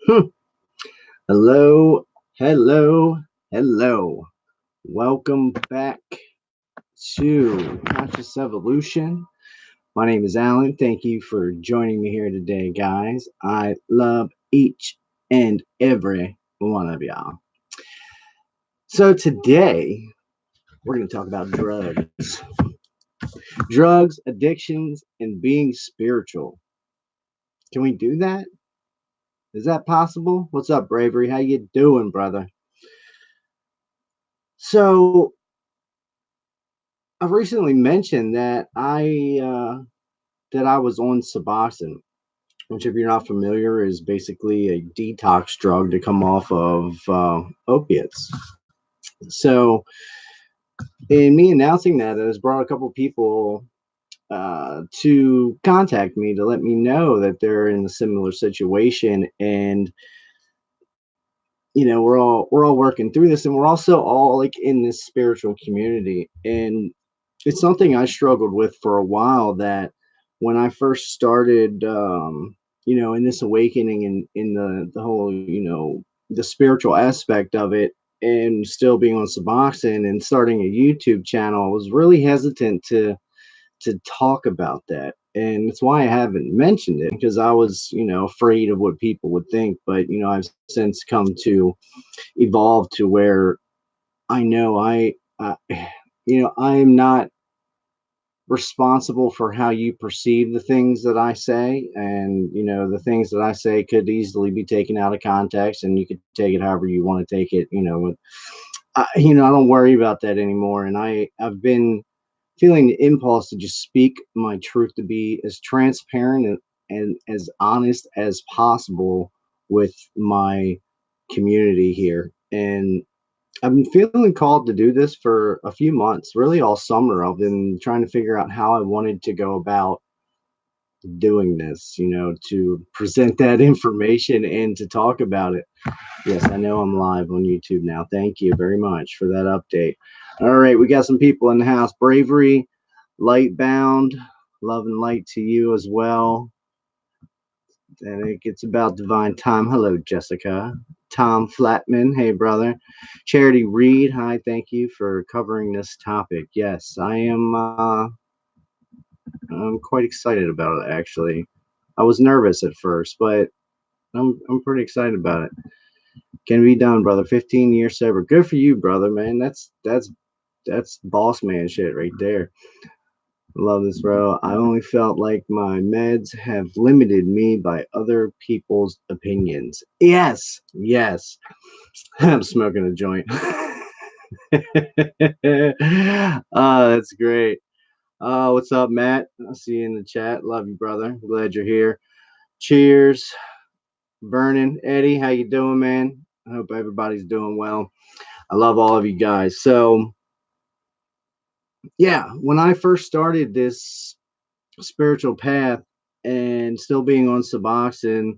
Hmm. Hello, hello, hello. Welcome back to Conscious Evolution. My name is Alan. Thank you for joining me here today, guys. I love each and every one of y'all. So, today we're going to talk about drugs, addictions, and being spiritual. Can we do that? Is that possible? What's up, Bravery? How you doing, brother? So, I've recently mentioned that I was on Suboxone, which, if you're not familiar, is basically a detox drug to come off of opiates. So, in me announcing that, it has brought a couple people to contact me to let me know that they're in a similar situation, and we're all working through this, and we're also all like in this spiritual community, and it's something I struggled with for a while. That when I first started, in this awakening and in the whole, the spiritual aspect of it, and still being on Suboxone and starting a YouTube channel, I was really hesitant to talk about that. And it's why I haven't mentioned it, because I was, afraid of what people would think. But, I've since come to evolve to where I know I am not responsible for how you perceive the things that I say. And, the things that I say could easily be taken out of context, and you could take it however you want to take it. I don't worry about that anymore. And I've been feeling the impulse to just speak my truth, to be as transparent and as honest as possible with my community here. And I've been feeling called to do this for a few months, really all summer. I've been trying to figure out how I wanted to go about doing this, to present that information and to talk about it. Yes, I know I'm live on YouTube now. Thank you very much for that update. All right, we got some people in the house. Bravery, Lightbound, love and light to you as well. And it's about divine time. Hello, Jessica. Tom Flatman, hey brother. Charity Reed, hi. Thank you for covering this topic. Yes, I am. I'm quite excited about it. Actually, I was nervous at first, but I'm pretty excited about it. Can be done, brother. 15 years sober. Good for you, brother. Man, that's boss man shit right there. Love this, bro. I only felt like my meds have limited me by other people's opinions. Yes, yes. I'm smoking a joint. That's great. What's up, Matt? I see you in the chat. Love you, brother. Glad you're here. Cheers. Vernon, Eddie, how you doing, man? I hope everybody's doing well. I love all of you guys. So, yeah, when I first started this spiritual path and still being on Suboxone,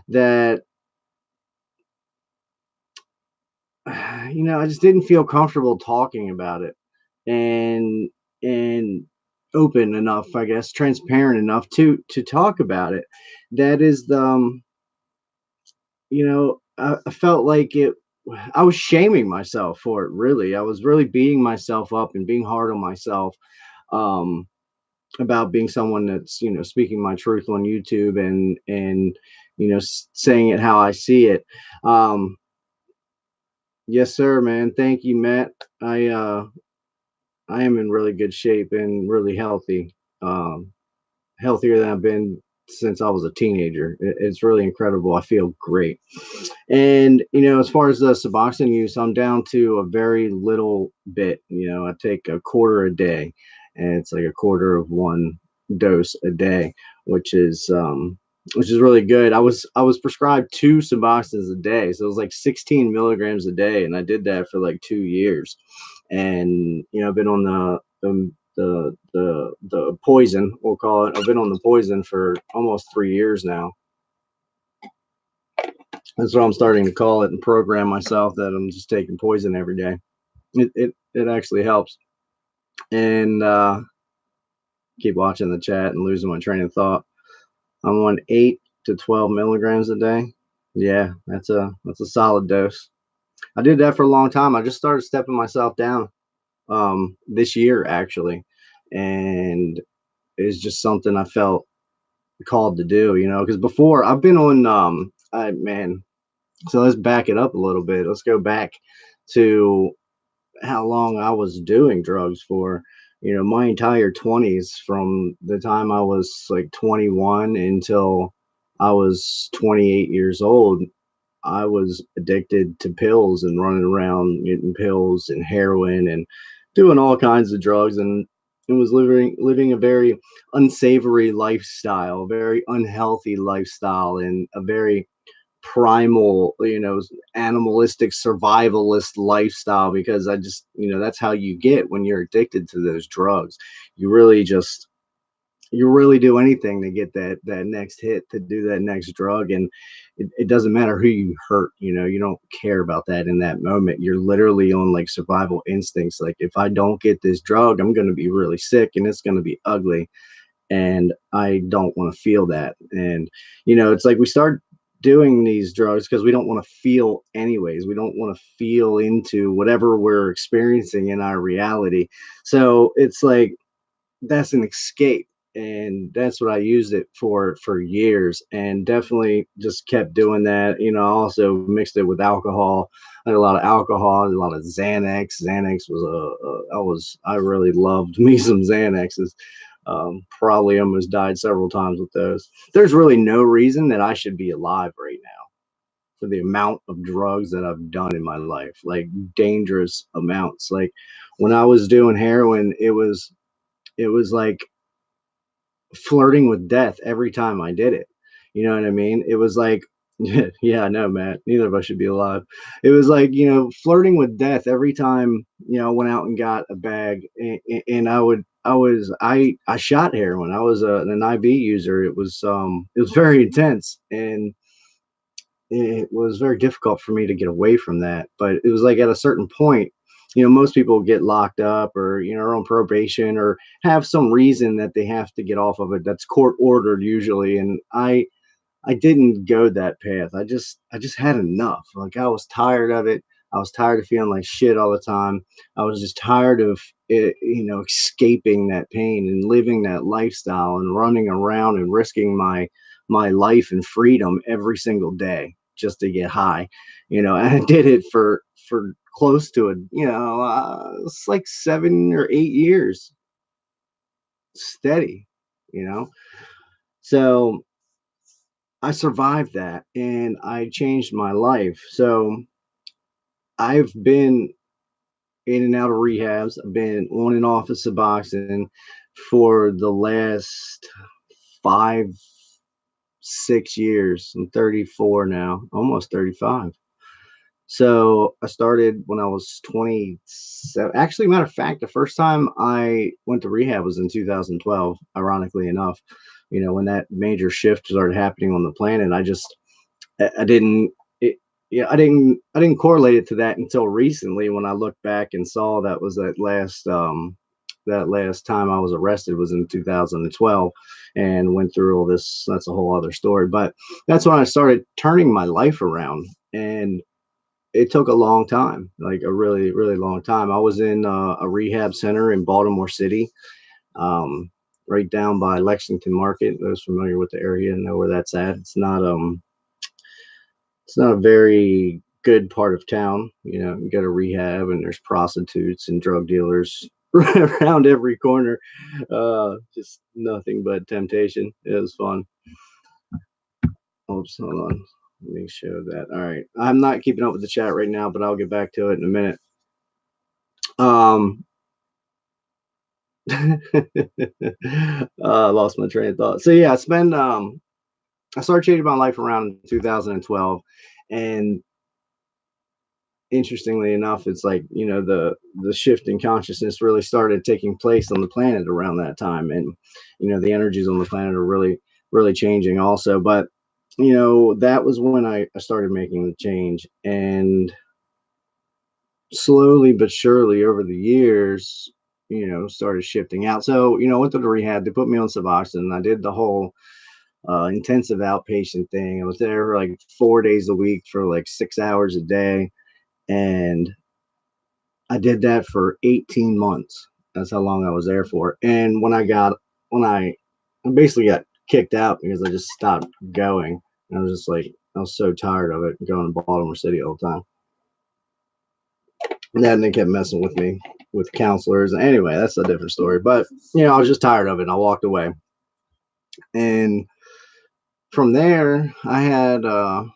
that I just didn't feel comfortable talking about it, and open enough, I guess, transparent enough to talk about it. That is the I felt like it. I was shaming myself for it. Really, I was really beating myself up and being hard on myself. Um, about being someone that's speaking my truth on YouTube, and saying it how I see it. Um, yes, sir, man. Thank you, Matt. I am in really good shape and really healthy. Healthier than I've been since I was a teenager. It's really incredible. I feel great. And as far as the Suboxone use, I'm down to a very little bit. I take a quarter a day, and it's like a quarter of one dose a day, which is really good. I was prescribed two Suboxones a day, so it was like 16 milligrams a day, and I did that for like 2 years. And I've been on the poison, we'll call it. I've been on the poison for almost 3 years now. That's what I'm starting to call it, and program myself that I'm just taking poison every day. It actually helps. And keep watching the chat and losing my train of thought. I'm on 8 to 12 milligrams a day. Yeah, that's a solid dose. I did that for a long time. I just started stepping myself down this year actually, and it's just something I felt called to do, because before I've been on I man, so let's back it up a little bit. Let's go back to how long I was doing drugs for. My entire 20s, from the time I was like 21 until I was 28 years old. I was addicted to pills and running around getting pills and heroin and doing all kinds of drugs, and was living a very unsavory lifestyle, a very unhealthy lifestyle, and a very primal, animalistic survivalist lifestyle, because I just, that's how you get when you're addicted to those drugs. You really just you really do anything to get that next hit, to do that next drug, and it doesn't matter who you hurt. You don't care about that in that moment. You're literally on like survival instincts. Like, if I don't get this drug, I'm going to be really sick and it's going to be ugly, and I don't want to feel that. And it's like we start doing these drugs because we don't want to feel anyways. We don't want to feel into whatever we're experiencing in our reality. So it's like that's an escape, and that's what I used it for years, and definitely just kept doing that. I also mixed it with alcohol. I had a lot of alcohol, a lot of Xanax was I really loved me some Xanaxes. Probably almost died several times with those. There's really no reason that I should be alive right now for the amount of drugs that I've done in my life, like dangerous amounts. Like when I was doing heroin, it was like flirting with death every time I did it. You know what I mean? It was like, yeah, I know, Matt. Neither of us should be alive. It was like, flirting with death every time, I went out and got a bag, and I shot heroin. I was an IV user. It was very intense, and it was very difficult for me to get away from that. But it was like at a certain point, most people get locked up, or, are on probation, or have some reason that they have to get off of it that's court ordered usually. And I didn't go that path. I just had enough. Like, I was tired of it. I was tired of feeling like shit all the time. I was just tired of it, escaping that pain and living that lifestyle and running around and risking my life and freedom every single day just to get high. And I did it for close to it. It's like 7 or 8 years steady. You know, so I survived that and I changed my life. So I've been in and out of rehabs. I've been on and off of Suboxone for the last 5, 6 years. I'm 34 now, almost 35. So I started when I was 27. Actually, matter of fact, the first time I went to rehab was in 2012, ironically enough. When that major shift started happening on the planet, I didn't it, yeah, I didn't correlate it to that until recently, when I looked back and saw that was that last time I was arrested was in 2012, and went through all this. That's a whole other story. But that's when I started turning my life around, and it took a long time, like a really, really long time. I was in a rehab center in Baltimore City, um, right down by Lexington Market. Those familiar with the area know where that's at. It's not a very good part of town. You go to rehab and there's prostitutes and drug dealers around every corner. Just nothing but temptation. It was fun. Oops, hold on. Let me show that. All right. I'm not keeping up with the chat right now, but I'll get back to it in a minute. Um, I lost my train of thought. So yeah, I started changing my life around in 2012, and interestingly enough, it's like, the shift in consciousness really started taking place on the planet around that time, and the energies on the planet are really, really changing also. But that was when I started making the change, and slowly but surely over the years, started shifting out. So, I went to the rehab. They put me on Suboxone. I did the whole intensive outpatient thing. I was there like 4 days a week for like 6 hours a day, and I did that for 18 months. That's how long I was there for. And when I basically got kicked out because I just stopped going. And I was just like, I was so tired of it going to Baltimore City all the time. And then they kept messing with me with counselors. Anyway, that's a different story. But, I was just tired of it. And I walked away. And from there, I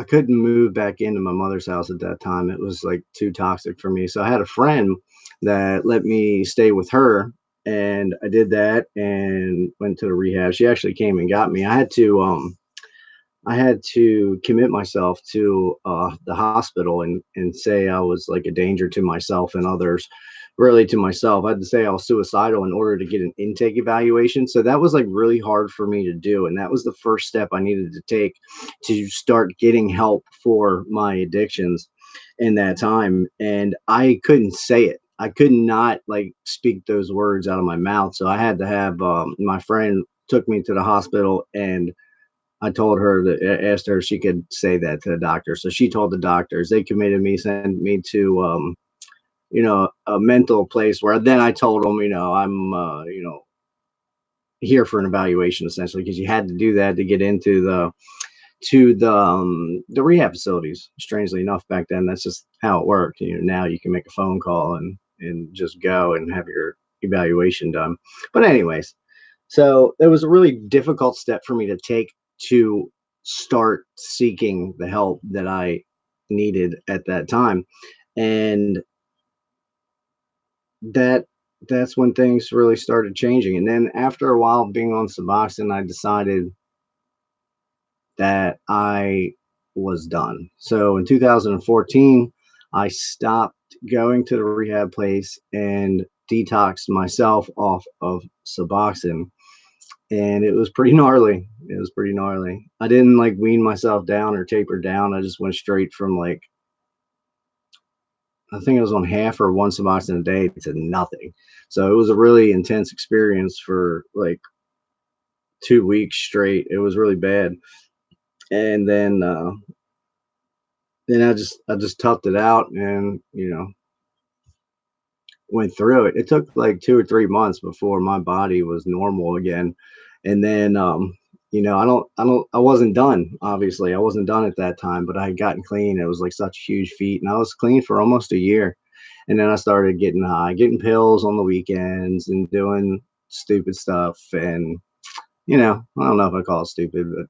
couldn't move back into my mother's house at that time. It was like too toxic for me. So I had a friend that let me stay with her, and I did that and went to the rehab. She actually came and got me. I had to commit myself to the hospital and say I was like a danger to myself and others, really to myself. I had to say I was suicidal in order to get an intake evaluation. So that was like really hard for me to do. And that was the first step I needed to take to start getting help for my addictions in that time. And I couldn't say it. I could not like speak those words out of my mouth. So I had to have my friend took me to the hospital, and I told her that I asked her if she could say that to the doctor. So she told the doctors. They committed me, sent me to a mental place where then I told them, I'm here for an evaluation essentially, because you had to do that to get into the rehab facilities. Strangely enough, back then that's just how it worked. Now you can make a phone call and just go and have your evaluation done. But anyways, so it was a really difficult step for me to take to start seeking the help that I needed at that time. And that that's when things really started changing. And then after a while being on Suboxone, I decided that I was done. So in 2014, I stopped going to the rehab place and detoxed myself off of Suboxone, and it was pretty gnarly. It was pretty gnarly. I didn't like wean myself down or taper down. I just went straight from like, I think I was on half or one Suboxone a day to nothing. So it was a really intense experience for like 2 weeks straight. It was really bad. And then I just toughed it out and went through it. It took like 2 or 3 months before my body was normal again. And then I wasn't done. Obviously, I wasn't done at that time, but I had gotten clean. It was like such a huge feat, and I was clean for almost a year. And then I started getting high, getting pills on the weekends, and doing stupid stuff. And I don't know if I call it stupid, but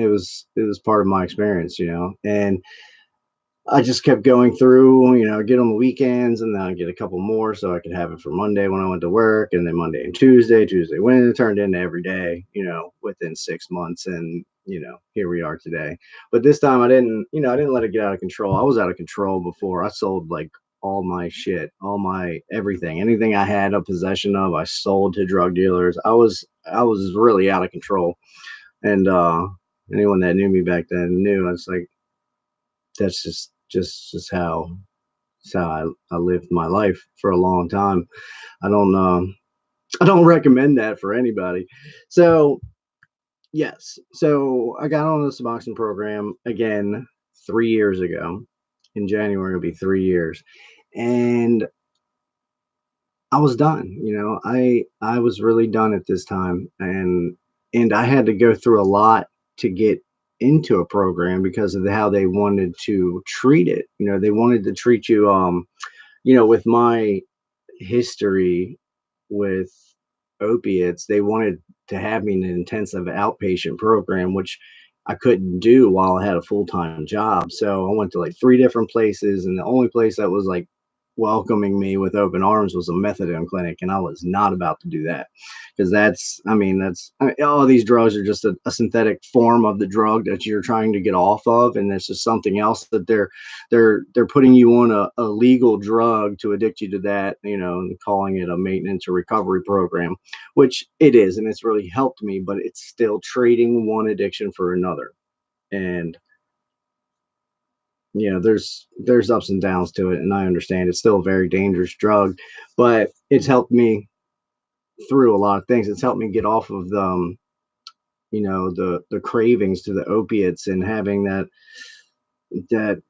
it was part of my experience. And I just kept going through, get on the weekends, and then I get a couple more so I could have it for Monday when I went to work, and then Monday and Tuesday, when it turned into every day, within 6 months. And, here we are today. But this time I didn't let it get out of control. I was out of control before. I sold like all my shit, all my everything, anything I had a possession of, I sold to drug dealers. I was really out of control. And anyone that knew me back then knew I was like, that's just how I lived my life for a long time. I don't I don't recommend that for anybody. So yes, so I got on the Suboxone program again 3 years ago. In January it'll be 3 years, and I was done. I was really done at this time, and I had to go through a lot to get into a program because of how they wanted to treat it. They wanted to treat you with my history with opiates. They wanted to have me in an intensive outpatient program, which I couldn't do while I had a full-time job. So I went to like three different places, and the only place that was like welcoming me with open arms was a methadone clinic, and I was not about to do that, because all these drugs are just a synthetic form of the drug that you're trying to get off of, and it's just something else that they're putting you on a legal drug to addict you to that, and calling it a maintenance or recovery program, which it is, and it's really helped me, but it's still trading one addiction for another. And there's ups and downs to it, and I understand it's still a very dangerous drug, but it's helped me through a lot of things. It's helped me get off of the cravings to the opiates, and having that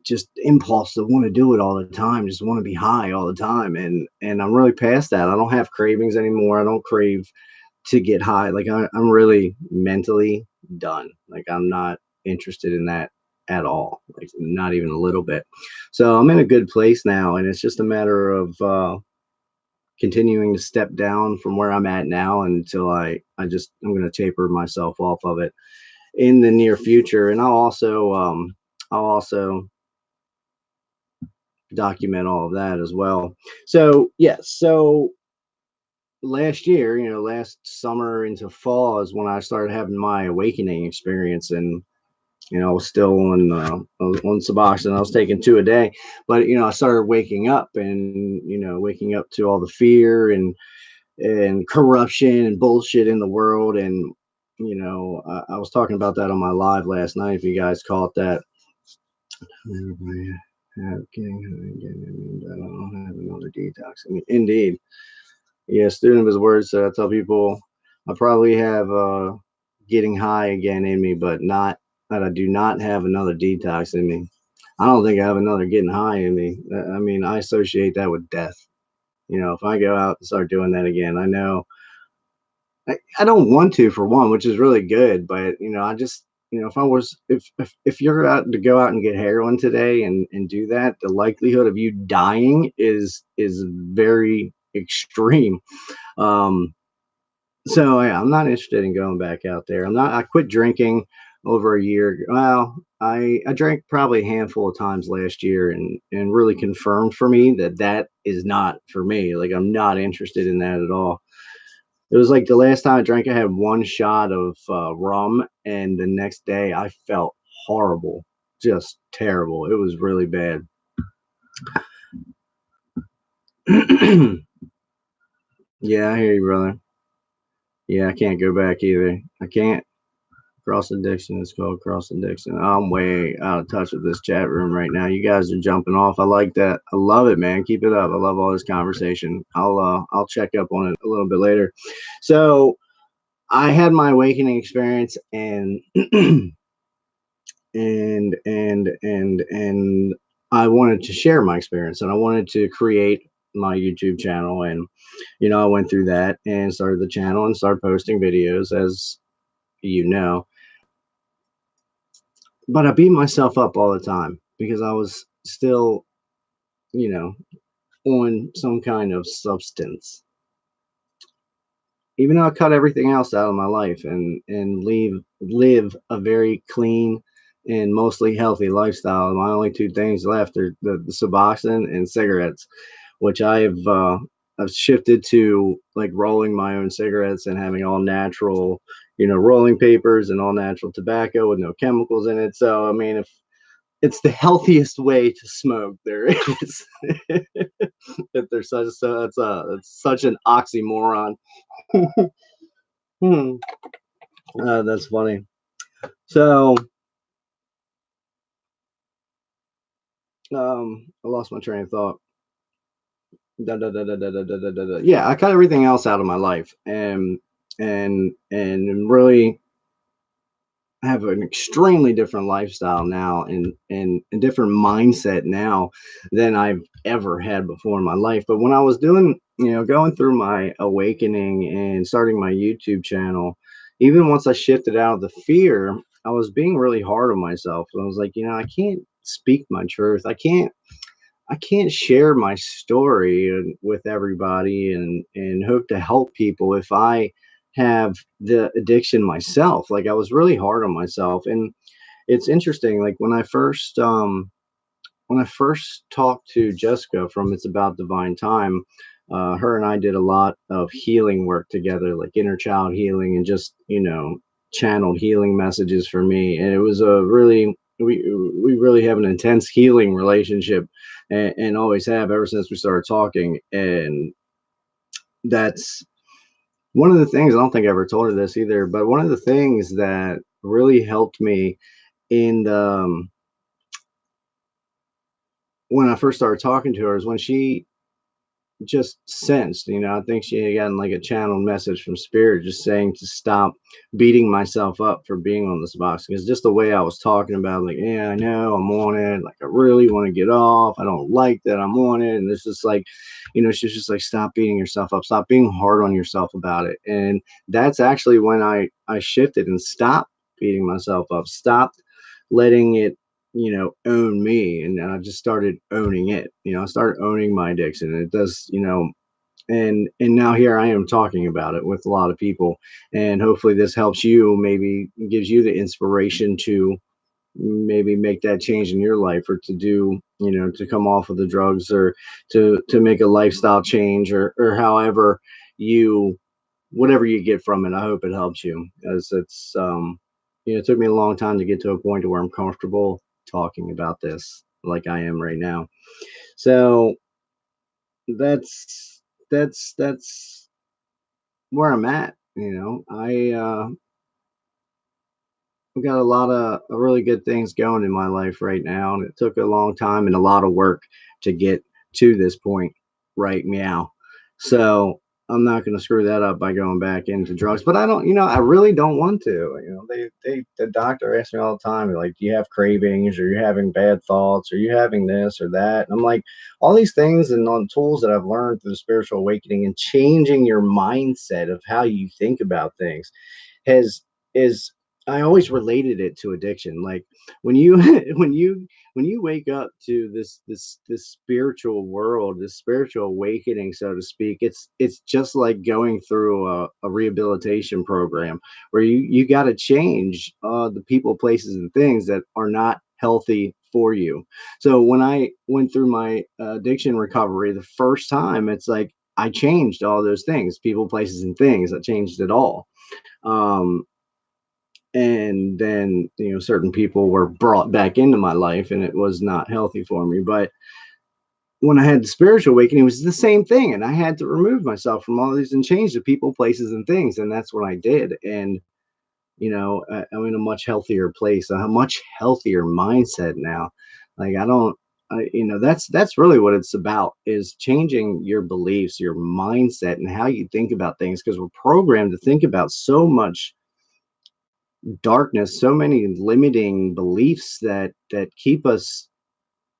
just impulse to want to do it all the time, just want to be high all the time. And I'm really past that. I don't have cravings anymore. I don't crave to get high. Like I'm really mentally done. Like I'm not interested in that at all. Like not even a little bit. So I'm in a good place now, and it's just a matter of continuing to step down from where I'm at now until I'm going to taper myself off of it in the near future. And I'll also document all of that as well. So yes, so last year, last summer into fall is when I started having my awakening experience. And I was still on Suboxone. I was taking two a day, but I started waking up, and waking up to all the fear and corruption and bullshit in the world. And I was talking about that on my live last night. If you guys caught that. Everybody I don't have another detox. I mean, indeed. Yeah, student of his words. I tell people I probably have getting high again in me, but not that I do not have another detox in me. I don't think I have another getting high in me. I mean, I associate that with death. If I go out and start doing that again, I know I don't want to, for one, which is really good. But I just, if you're out to go out and get heroin today and do that, the likelihood of you dying is very extreme. Um, so yeah, I'm not interested in going back out there. I quit drinking over a year. Well, I drank probably a handful of times last year, and really confirmed for me that is not for me. Like I'm not interested in that at all. It was like the last time I drank, I had one shot of rum, and the next day I felt horrible, just terrible. It was really bad. Yeah, I hear you, brother. Yeah, I can't go back either. I can't. Cross addiction is called cross addiction. I'm way out of touch with this chat room right now. You guys are jumping off. I like that. I love it, man. Keep it up. I love all this conversation. I'll check up on it a little bit later. So I had my awakening experience, and and I wanted to share my experience, and I wanted to create my YouTube channel. And I went through that and started the channel and started posting videos, as you know. But I beat myself up all the time because I was still, you know, on some kind of substance. Even though I cut everything else out of my life and live a very clean and mostly healthy lifestyle. My only two things left are the Suboxone and cigarettes, which I've shifted to, like, rolling my own cigarettes and having all natural, rolling papers and all natural tobacco with no chemicals in it. So I mean, if it's the healthiest way to smoke there is. If there's it's such an oxymoron. Hmm. That's funny. So, I lost my train of thought. Da, da, da, da, da, da, da, da, da, da. Yeah, I cut everything else out of my life, and really have an extremely different lifestyle now, and a different mindset now than I've ever had before in my life. But when I was doing, going through my awakening and starting my YouTube channel, even once I shifted out of the fear, I was being really hard on myself. And I was like, I can't speak my truth. I can't share my story with everybody and hope to help people if I have the addiction myself. Like, I was really hard on myself. And it's interesting, like when I first talked to Jessica from It's About Divine Time, her and I did a lot of healing work together, like inner child healing, and just, channeled healing messages for me. And it was a really, we really have an intense healing relationship, and always have ever since we started talking. And that's one of the things, I don't think I ever told her this either, but one of the things that really helped me in when I first started talking to her is when she just sensed, I think she had gotten like a channeled message from spirit just saying to stop beating myself up for being on this box. Because just the way I was talking about, like, yeah, I know I'm on it. Like, I really want to get off. I don't like that I'm on it. And it's just like, she's just like, stop beating yourself up. Stop being hard on yourself about it. And that's actually when I shifted and stopped beating myself up, stopped letting it own me, and I just started owning it. I started owning my addiction. And it does, and now here I am talking about it with a lot of people, and hopefully this helps you, maybe gives you the inspiration to maybe make that change in your life, or to do, to come off of the drugs, or to make a lifestyle change, or however you whatever you get from it. I hope it helps you, as it's it took me a long time to get to a point to where I'm comfortable talking about this like I am right now. So that's where I'm at. I've got a lot of really good things going in my life right now, and it took a long time and a lot of work to get to this point right meow. So I'm not going to screw that up by going back into drugs, but I don't, I really don't want to. The doctor asks me all the time, like, do you have cravings, or you having bad thoughts, or you having this or that? And I'm like, all these things and on tools that I've learned through the spiritual awakening and changing your mindset of how you think about things has is I always related it to addiction. Like, when you when you wake up to this spiritual world, this spiritual awakening, so to speak, it's just like going through a rehabilitation program where you got to change the people, places, and things that are not healthy for you. So when I went through my addiction recovery the first time, it's like I changed all those things, people, places, and things. I changed it all. um and then, certain people were brought back into my life, and it was not healthy for me. But when I had the spiritual awakening, it was the same thing, and I had to remove myself from all these and change the people, places, and things. And that's what I did. And I'm in a much healthier place, a much healthier mindset now. Like, I don't that's really what it's about, is changing your beliefs, your mindset, and how you think about things, because we're programmed to think about so much darkness, so many limiting beliefs that keep us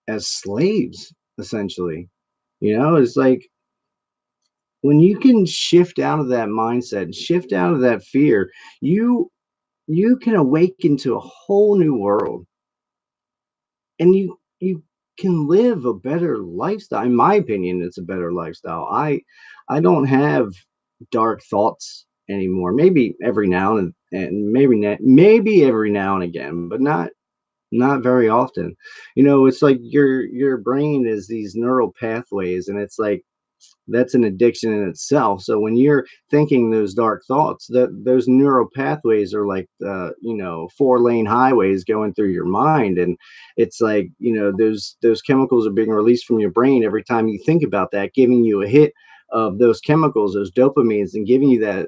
as slaves, essentially. It's like, when you can shift out of that mindset, shift out of that fear, you you can awaken to a whole new world, and you can live a better lifestyle. In my opinion, it's a better lifestyle. I don't have dark thoughts anymore. Maybe every now and maybe every now and again, but not very often. It's like your brain is these neural pathways, and it's like that's an addiction in itself. So when you're thinking those dark thoughts, that those neural pathways are like, 4-lane highways going through your mind. And it's like, those chemicals are being released from your brain every time you think about that, giving you a hit of those chemicals, those dopamines, and giving you that,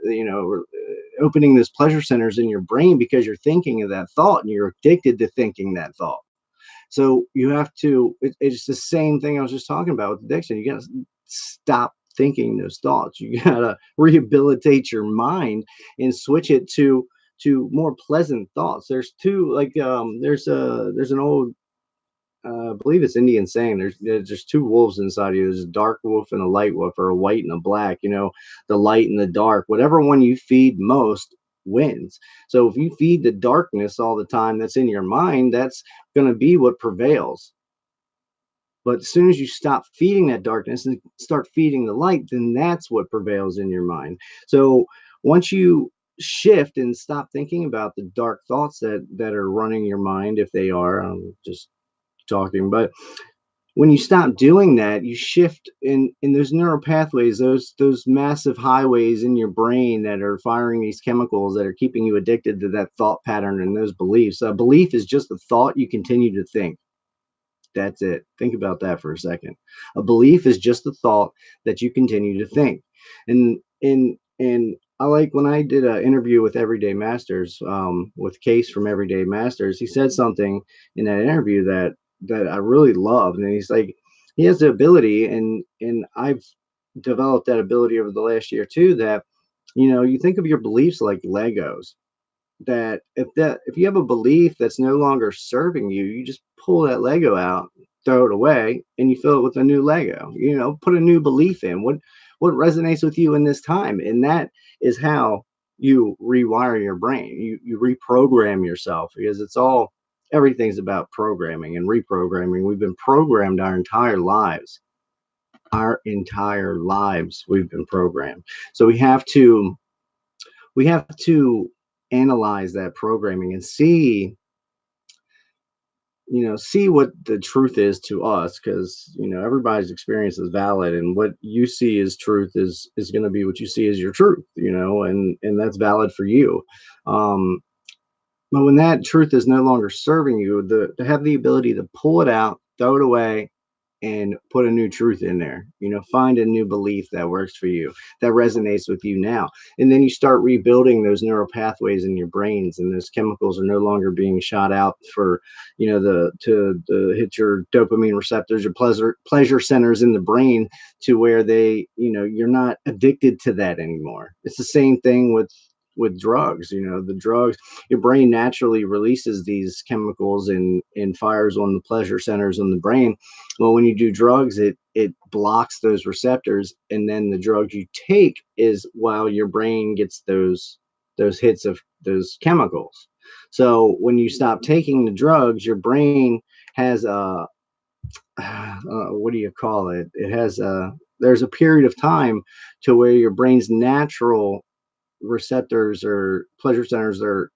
opening those pleasure centers in your brain, because you're thinking of that thought and you're addicted to thinking that thought. So you have to, it's the same thing I was just talking about with addiction. You got to stop thinking those thoughts. You got to rehabilitate your mind and switch it to more pleasant thoughts. There's two, like, there's an old, I believe it's Indian saying, there's just two wolves inside you. There's a dark wolf and a light wolf, or a white and a black. The light and the dark. Whatever one you feed most wins. So if you feed the darkness all the time that's in your mind, that's going to be what prevails. But as soon as you stop feeding that darkness and start feeding the light, then that's what prevails in your mind. So once you shift and stop thinking about the dark thoughts that are running your mind, if they are, I'm just talking, but when you stop doing that, you shift in those neural pathways, those massive highways in your brain that are firing these chemicals that are keeping you addicted to that thought pattern and those beliefs. A belief is just a thought you continue to think. That's it. Think about that for a second. A belief is just a thought that you continue to think. And I like when I did an interview with Everyday Masters, with Case from Everyday Masters. He said something in that interview that I really loved, and he's like, he has the ability, and I've developed that ability over the last year too, that you think of your beliefs like Legos, that if you have a belief that's no longer serving you, you just pull that Lego out, throw it away, and you fill it with a new Lego. Put a new belief in what resonates with you in this time, and that is how you rewire your brain. You reprogram yourself, because everything's about programming and reprogramming. We've been programmed our entire lives. Our entire lives we've been programmed. So we have to analyze that programming and see what the truth is to us, because everybody's experience is valid, and what you see as truth is going to be what you see as your truth, and that's valid for you. um but when that truth is no longer serving you, to have the ability to pull it out, throw it away, and put a new truth in there. Find a new belief that works for you, that resonates with you now. And then you start rebuilding those neural pathways in your brains, and those chemicals are no longer being shot out for, to hit your dopamine receptors, your pleasure centers in the brain, to where you're not addicted to that anymore. It's the same thing with drugs. The drugs, your brain naturally releases these chemicals and fires on the pleasure centers in the brain. Well, when you do drugs, it blocks those receptors, and then the drugs you take is while your brain gets those hits of those chemicals. So when you stop taking the drugs, your brain has a what do you call it? It has a There's a period of time to where your brain's natural receptors or pleasure centers or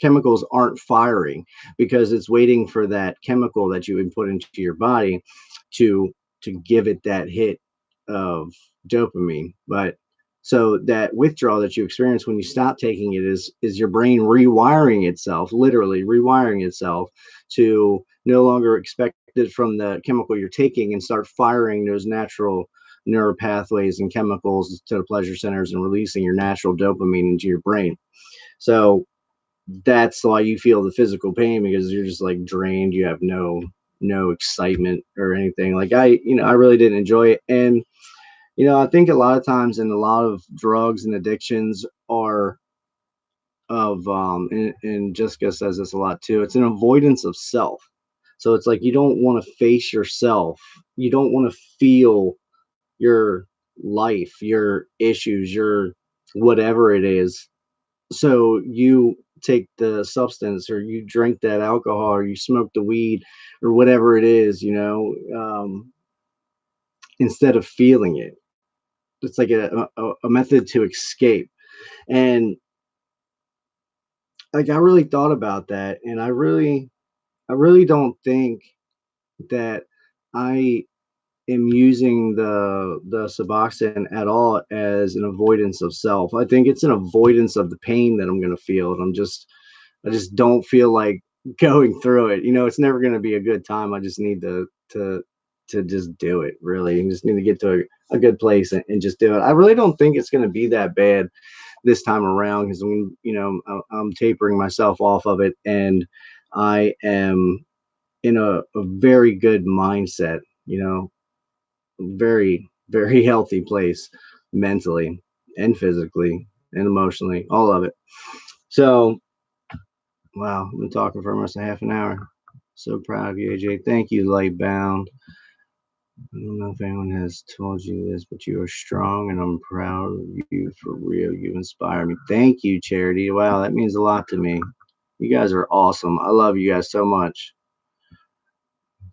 chemicals aren't firing, because it's waiting for that chemical that you input into your body to give it that hit of dopamine. But so that withdrawal that you experience when you stop taking it is your brain rewiring itself, literally rewiring itself, to no longer expect it from the chemical you're taking, and start firing those natural neural pathways and chemicals to the pleasure centers, and releasing your natural dopamine into your brain. So that's why you feel the physical pain, because you're just like drained. You have no excitement or anything. Like I really didn't enjoy it. And I think a lot of times, and a lot of drugs and addictions are and Jessica says this a lot too, it's an avoidance of self. So it's like you don't want to face yourself. You don't want to feel your life, your issues, your whatever it is. So you take the substance, or you drink that alcohol, or you smoke the weed, or whatever it is, instead of feeling it. It's like a method to escape. And like I really thought about that, and I really don't think that I am using the Suboxone at all as an avoidance of self. I think it's an avoidance of the pain that I'm going to feel, and I just don't feel like going through it. It's never going to be a good time. I just need to just do it. Really, I just need to get to a good place, and just do it. I really don't think it's going to be that bad this time around, because I'm tapering myself off of it, and I am in a very good mindset. Very, very healthy place, mentally and physically and emotionally, all of it. So, wow, I've been talking for almost a half an hour. So proud of you, AJ. Thank you, Lightbound. I don't know if anyone has told you this, but you are strong, and I'm proud of you, for real. You inspire me. Thank you, Charity. Wow, that means a lot to me. You guys are awesome. I love you guys so much.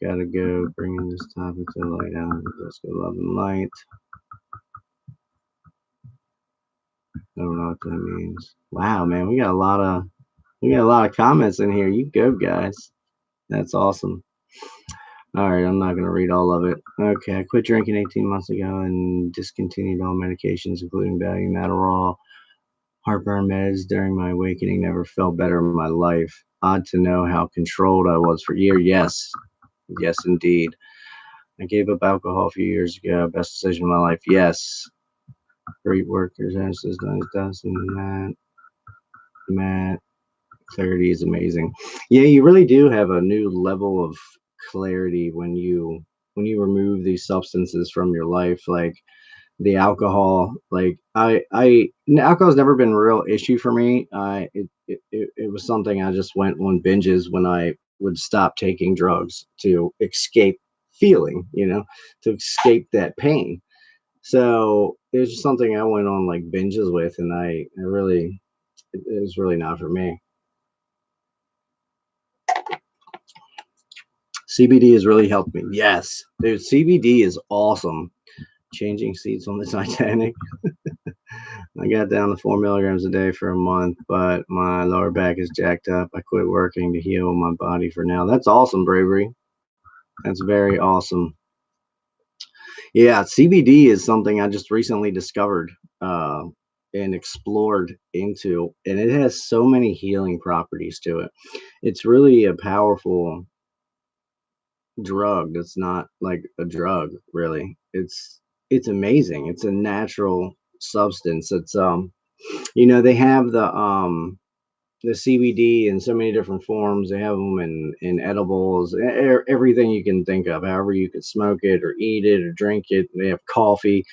Gotta go. Bringing this topic to the light out. Let's go, love and light. I don't know what that means. Wow, man, we got a lot of comments in here. You go, guys. That's awesome. All right, I'm not gonna read all of it. Okay, I quit drinking 18 months ago and discontinued all medications, including Valium, Adderall, heartburn meds. During my awakening, never felt better in my life. Odd to know how controlled I was for years. Yes, yes, indeed. I gave up alcohol a few years ago. Best decision of my life. Yes. Great workers, answers, and Matt. Clarity is amazing. Yeah, you really do have a new level of clarity when you remove these substances from your life. Like the alcohol. Like alcohol's never been a real issue for me. It was something I just went on binges when I would stop taking drugs to escape feeling, to escape that pain. So it was just something I went on like binges with, and I really, it was really not for me. CBD has really helped me. Yes, dude, CBD is awesome. Changing seats on the Titanic. I got down to 4 milligrams a day for a month, but my lower back is jacked up. I quit working to heal my body for now. That's awesome, bravery. That's very awesome. Yeah, CBD is something I just recently discovered uh, and explored into, and it has so many healing properties to it. It's really a powerful drug. It's not like a drug, really. It's amazing. It's a natural substance. They have the CBD in so many different forms. They have them in edibles, everything you can think of. However, you could smoke it or eat it or drink it. They have coffee.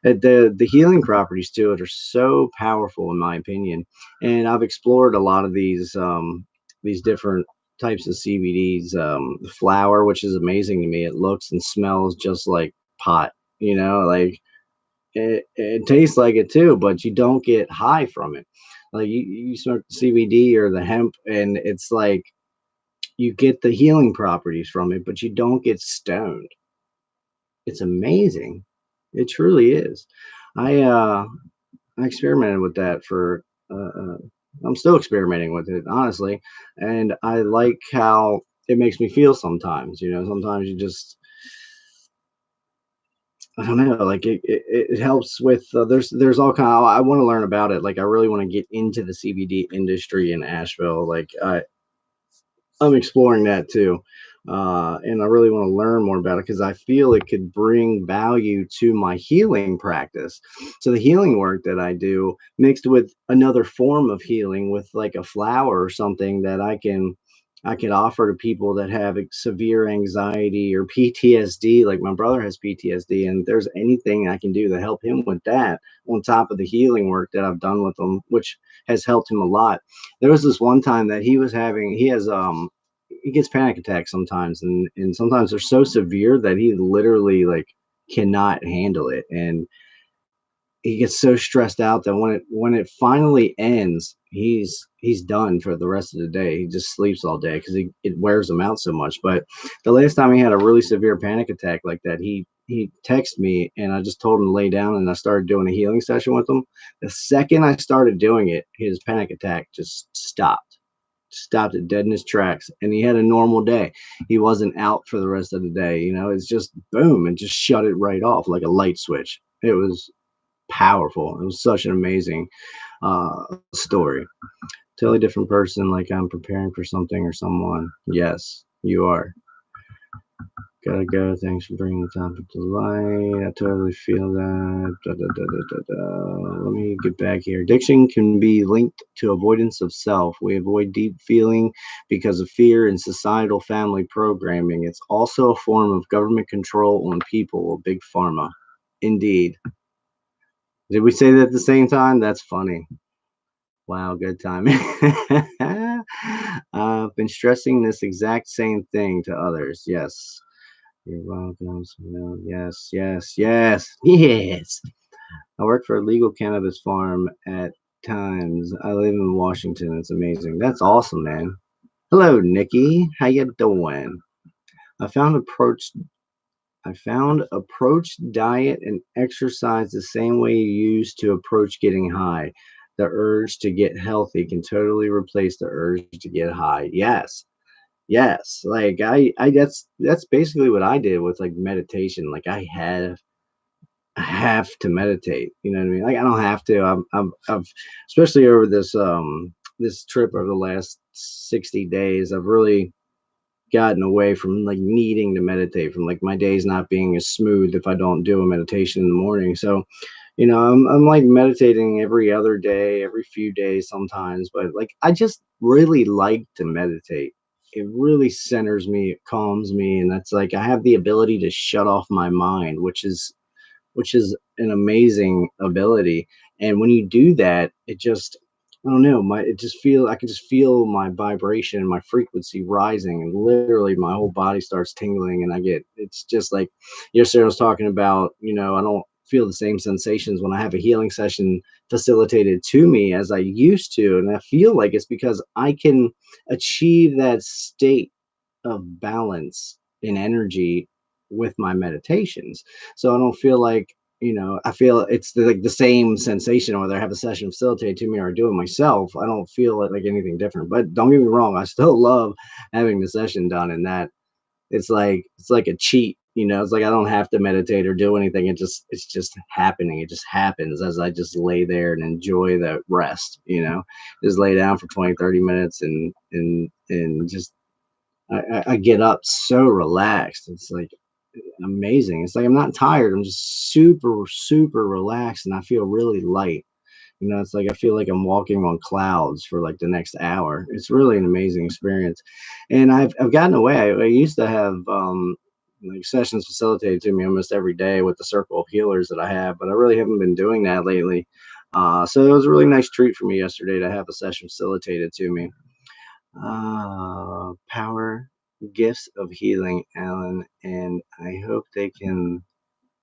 The healing properties to it are so powerful, in my opinion. And I've explored a lot of these different types of CBDs. The flower, which is amazing to me. It looks and smells just like pot. Like it tastes like it too, but you don't get high from it. Like you smoke the CBD or the hemp, and it's like you get the healing properties from it, but you don't get stoned. It's amazing. It truly is. I experimented with that for. I'm still experimenting with it, honestly, and I like how it makes me feel sometimes. Sometimes you just I don't know, like it helps with there's all kind of I want to learn about it. Like I really want to get into the CBD industry in Asheville. Like I'm exploring that too. And I really want to learn more about it because I feel it could bring value to my healing practice. So the healing work that I do mixed with another form of healing with like a flower or something that I could offer to people that have severe anxiety or PTSD. Like my brother has PTSD, and there's anything I can do to help him with that on top of the healing work that I've done with him, which has helped him a lot. There was this one time that he gets panic attacks sometimes, and sometimes they're so severe that he literally like cannot handle it, and he gets so stressed out that when it finally ends, he's done for the rest of the day. He just sleeps all day because it wears him out so much. But the last time he had a really severe panic attack like that, he texted me, and I just told him to lay down, and I started doing a healing session with him. The second I started doing it, his panic attack just stopped it dead in his tracks, and he had a normal day. He wasn't out for the rest of the day. It's just boom, and just shut it right off like a light switch. It was powerful. It was such an amazing story. Totally different person. Like I'm preparing for something or someone. Yes, you are. Gotta go. Thanks for bringing the topic to light. I totally feel that. Da, da, da, da, da, da. Let me get back here. Addiction can be linked to avoidance of self. We avoid deep feeling because of fear and societal family programming. It's also a form of government control on people or big pharma. Indeed. Did we say that at the same time? That's funny. Wow, good timing. I've been stressing this exact same thing to others. Yes. You're welcome. Yes, yes, yes, yes. I work for a legal cannabis farm at times. I live in Washington. It's amazing. That's awesome, man. Hello, Nikki. How you doing? I found approach approach diet and exercise the same way you used to approach getting high. The urge to get healthy can totally replace the urge to get high. Yes. Yes. Like I that's basically what I did with like meditation. Like I have to meditate. You know what I mean? Like I don't have to. I've especially over this trip over the last 60 days, I've really gotten away from like needing to meditate, from like my days not being as smooth if I don't do a meditation in the morning. So, I'm like meditating every other day, every few days sometimes, but like I just really like to meditate. It really centers me, it calms me, and that's like I have the ability to shut off my mind, which is which is an amazing ability. And when you do that, it just, I don't know, I can just feel my vibration, my frequency rising, and literally my whole body starts tingling. And it's just like yesterday I was talking about, I don't feel the same sensations when I have a healing session facilitated to me as I used to. And I feel like it's because I can achieve that state of balance in energy with my meditations. So I don't feel like, I feel it's like the same sensation whether I have a session facilitated to me or I do it myself. I don't feel like anything different. But don't get me wrong, I still love having the session done, and that it's like a cheat. It's like I don't have to meditate or do anything. It's just happening. It just happens as I just lay there and enjoy the rest. Just lay down for 20, 30 minutes and just I get up so relaxed. It's like amazing. It's like I'm not tired. I'm just super, super relaxed, and I feel really light. It's like I feel like I'm walking on clouds for like the next hour. It's really an amazing experience, and I've gotten away. I used to have like sessions facilitated to me almost every day with the circle of healers that I have, but I really haven't been doing that lately. So it was a really nice treat for me yesterday to have a session facilitated to me. Power gifts of healing, Alan, and I hope they can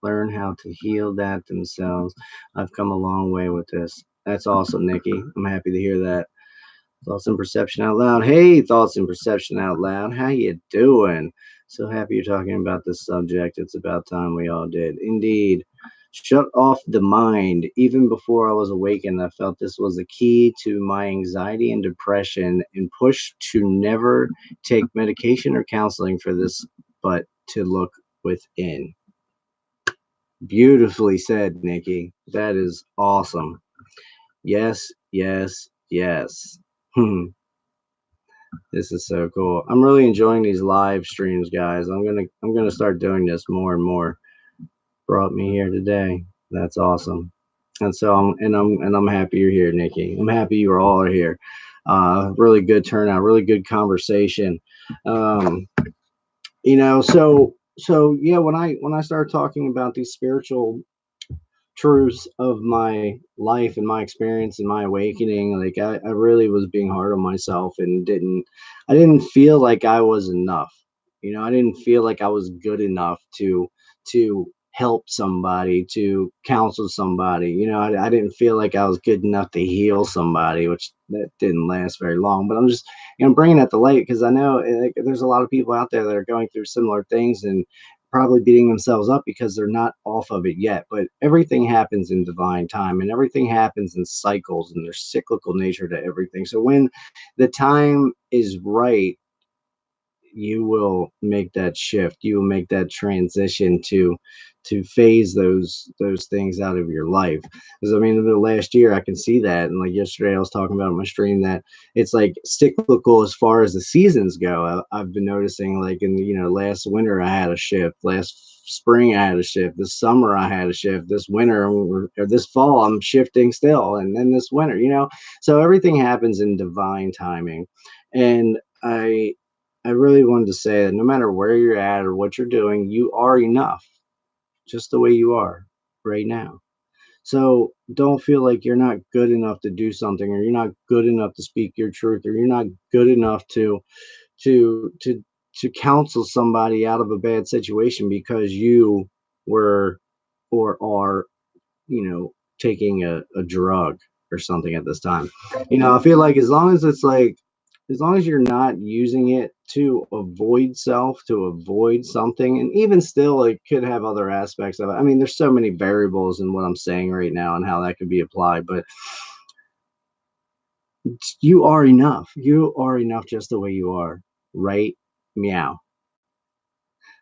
learn how to heal that themselves. I've come a long way with this. That's awesome, Nikki. I'm happy to hear that. Thoughts and perception out loud. Hey, thoughts and perception out loud. How you doing? So happy you're talking about this subject. It's about time we all did. Indeed. Shut off the mind. Even before I was awakened, I felt this was the key to my anxiety and depression and push to never take medication or counseling for this, but to look within. Beautifully said, Nikki. That is awesome. Yes, yes, yes. This is so cool. I'm really enjoying these live streams, guys. I'm gonna start doing this more and more. Brought me here today. That's awesome. And so I'm happy you're here, Nikki. I'm happy you all are here. Really good turnout, really good conversation. Um, so yeah, when I started talking about these spiritual truths of my life and my experience and my awakening, like I really was being hard on myself and I didn't feel like I was enough. I didn't feel like I was good enough to help somebody, to counsel somebody. I didn't feel like I was good enough to heal somebody, which that didn't last very long. But I'm just bringing that to light because I know like, there's a lot of people out there that are going through similar things and probably beating themselves up because they're not off of it yet. But everything happens in divine time and everything happens in cycles, and there's cyclical nature to everything. So when the time is right, you will make that shift. You will make that transition to phase those things out of your life. Because I mean, in the last year, I can see that. And like yesterday, I was talking about on my stream that it's like cyclical as far as the seasons go. I've been noticing, like in last winter, I had a shift. Last spring, I had a shift. This summer, I had a shift. This winter or this fall, I'm shifting still. And then this winter, so everything happens in divine timing. And I really wanted to say that no matter where you're at or what you're doing, you are enough just the way you are right now. So don't feel like you're not good enough to do something, or you're not good enough to speak your truth, or you're not good enough to to to counsel somebody out of a bad situation because you were or are taking a drug or something at this time. I feel like as long as you're not using it to avoid self, to avoid something, and even still, it could have other aspects of it. I mean, there's so many variables in what I'm saying right now and how that could be applied, but you are enough. You are enough just the way you are, right? Meow.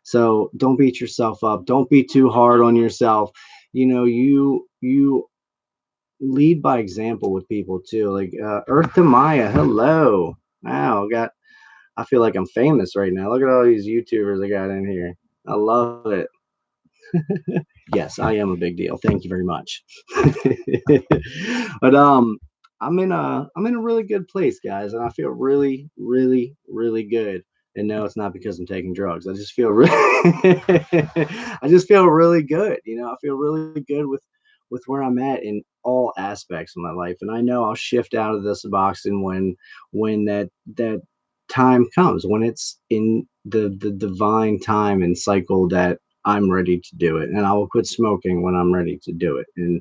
So don't beat yourself up. Don't be too hard on yourself. You lead by example with people too. Like Earth to Maya, hello. Wow, I feel like I'm famous right now. Look at all these YouTubers I got in here. I love it. Yes, I am a big deal. Thank you very much. But I'm in a really good place, guys, and I feel really, really, really good. And no, it's not because I'm taking drugs. I just feel really I just feel really good. I feel really good with where I'm at in all aspects of my life. And I know I'll shift out of the Suboxone when that time comes, when it's in the divine time and cycle that I'm ready to do it. And I will quit smoking when I'm ready to do it. And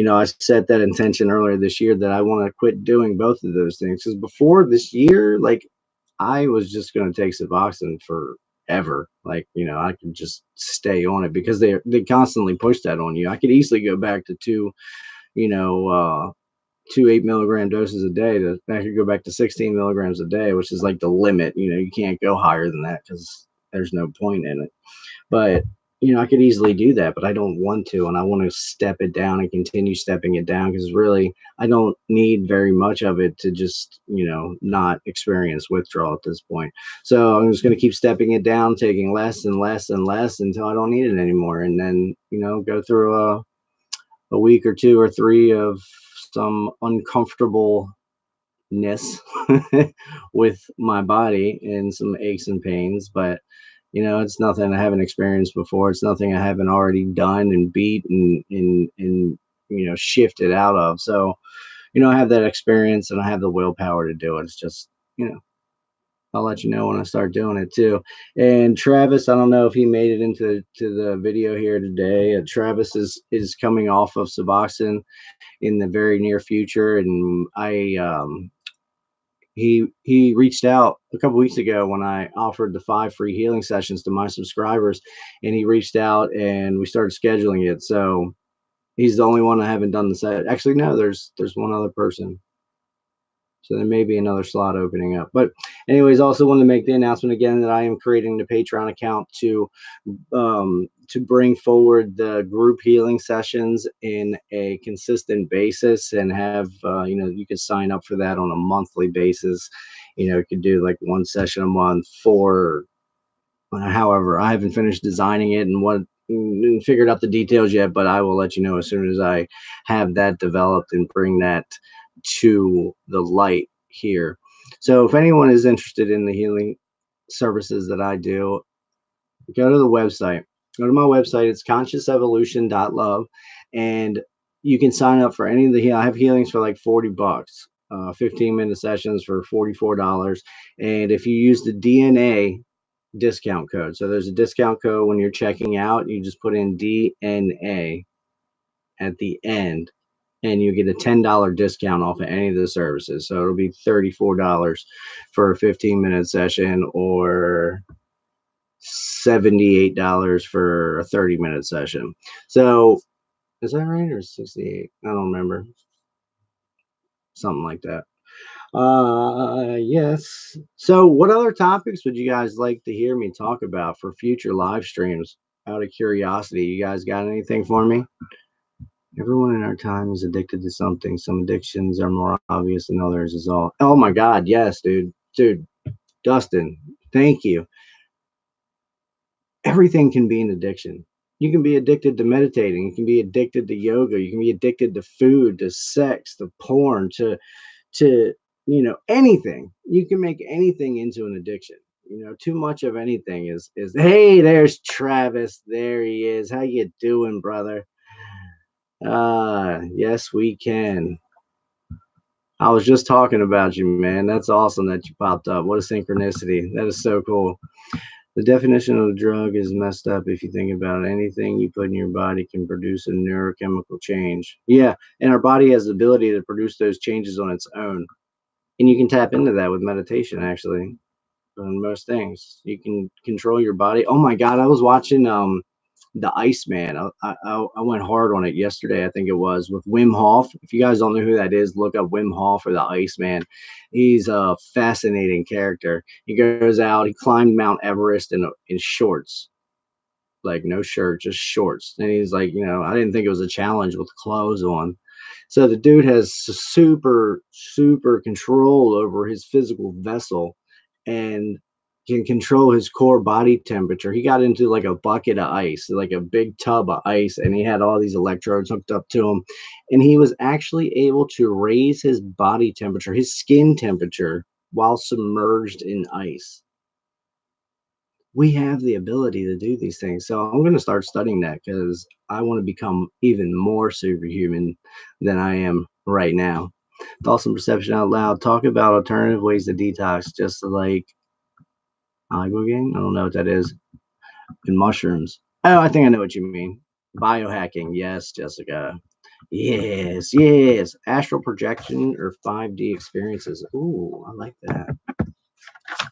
I set that intention earlier this year that I want to quit doing both of those things. Because before this year, like, I was just going to take Suboxone forever. Like, I could just stay on it because they constantly push that on you. I could easily go back to you know, uh, two 8 milligram doses a day. I could go back to 16 milligrams a day, which is like the limit. You can't go higher than that because there's no point in it. But, I could easily do that, but I don't want to. And I want to step it down and continue stepping it down because really, I don't need very much of it to just, not experience withdrawal at this point. So I'm just going to keep stepping it down, taking less and less and less until I don't need it anymore. And then, go through a week or two or three of some uncomfortableness with my body and some aches and pains. But it's nothing I haven't experienced before. It's nothing I haven't already done and beat and shifted out of. So, I have that experience and I have the willpower to do it. It's just, I'll let you know when I start doing it too. And Travis, I don't know if he made it to the video here today. Travis is coming off of Suboxone in the very near future, and he reached out a couple weeks ago when I offered the 5 free healing sessions to my subscribers, and he reached out and we started scheduling it. So he's the only one I haven't done the set. Actually, no, there's one other person. So there may be another slot opening up. But anyways, also want to make the announcement again that I am creating the Patreon account to bring forward the group healing sessions in a consistent basis and have you could sign up for that on a monthly basis. You could do like one session a month for however. I haven't finished designing it and figured out the details yet, but I will let you know as soon as I have that developed and bring that to the light here. So if anyone is interested in the healing services that I do, go to the website. Go to my website. It's consciousevolution.love, and you can sign up for any of the. I have healings for like $40, 15-minute sessions for $44, and if you use the DNA discount code, so there's a discount code when you're checking out. You just put in DNA at the end, and you get a $10 discount off of any of the services. So it'll be $34 for a 15-minute session, or $78 for a 30-minute session. So is that right, or 68? I don't remember. Something like that. Yes. So what other topics would you guys like to hear me talk about for future live streams? Out of curiosity, you guys got anything for me? Everyone in our time is addicted to something. Some addictions are more obvious than others, is all. Oh my God, yes, dude. Dude, Dustin, thank you. Everything can be an addiction. You can be addicted to meditating. You can be addicted to yoga. You can be addicted to food, to sex, to porn, to anything. You can make anything into an addiction. Too much of anything is. Hey, there's Travis. There he is. How you doing, brother? Yes, we can. I was just talking about you, man. That's awesome that you popped up. What a synchronicity. That is so cool. The definition of a drug is messed up if you think about it. Anything you put in your body can produce a neurochemical change. Yeah, and our body has the ability to produce those changes on its own. And you can tap into that with meditation, actually. On most things, you can control your body. Oh my God, I was watching the Iceman. I went hard on it yesterday. I think it was with Wim Hof. If you guys don't know who that is, look up Wim Hof or the Iceman. He's a fascinating character. He goes out. He climbed Mount Everest in shorts, like no shirt, just shorts. And he's like, I didn't think it was a challenge with clothes on. So the dude has super control over his physical vessel and can control his core body temperature. He got into like a bucket of ice, like a big tub of ice, and he had all these electrodes hooked up to him. And he was actually able to raise his body temperature, his skin temperature, while submerged in ice. we have the ability to do these things. So I'm going to start studying that because I want to become even more superhuman than I am right now. Thoughts and perception out loud. Talk about alternative ways to detox, just like ibogaine. I don't know what that is. And mushrooms. Oh, I think I know what you mean. Biohacking. Yes, Jessica. Yes, yes. Astral projection or 5D experiences. Ooh, I like that.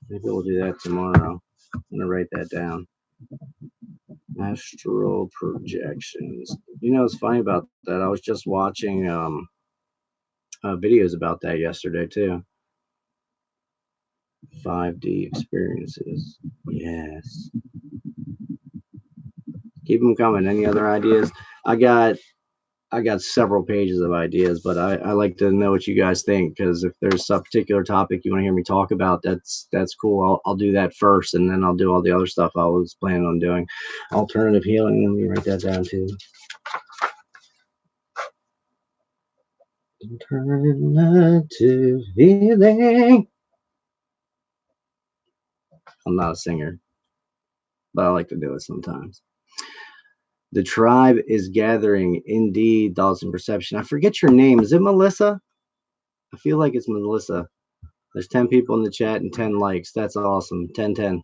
Maybe we'll do that tomorrow. I'm gonna write that down. Astral projections. You know, it's funny about that. I was just watching videos about that yesterday too. 5D experiences. Yes. Keep them coming. Any other ideas? I got I got several pages of ideas, but I like to know what you guys think because if there's a particular topic you want to hear me talk about, that's cool. I'll do that first, and then I'll do all the other stuff I was planning on doing. Alternative healing. Let me write that down too. Alternative healing. I'm not a singer, but I like to do it sometimes. The tribe is gathering. Indeed, thoughts and perception. I forget your name. Is it Melissa? I feel like it's Melissa. There's 10 people in the chat and 10 likes. That's awesome. 10.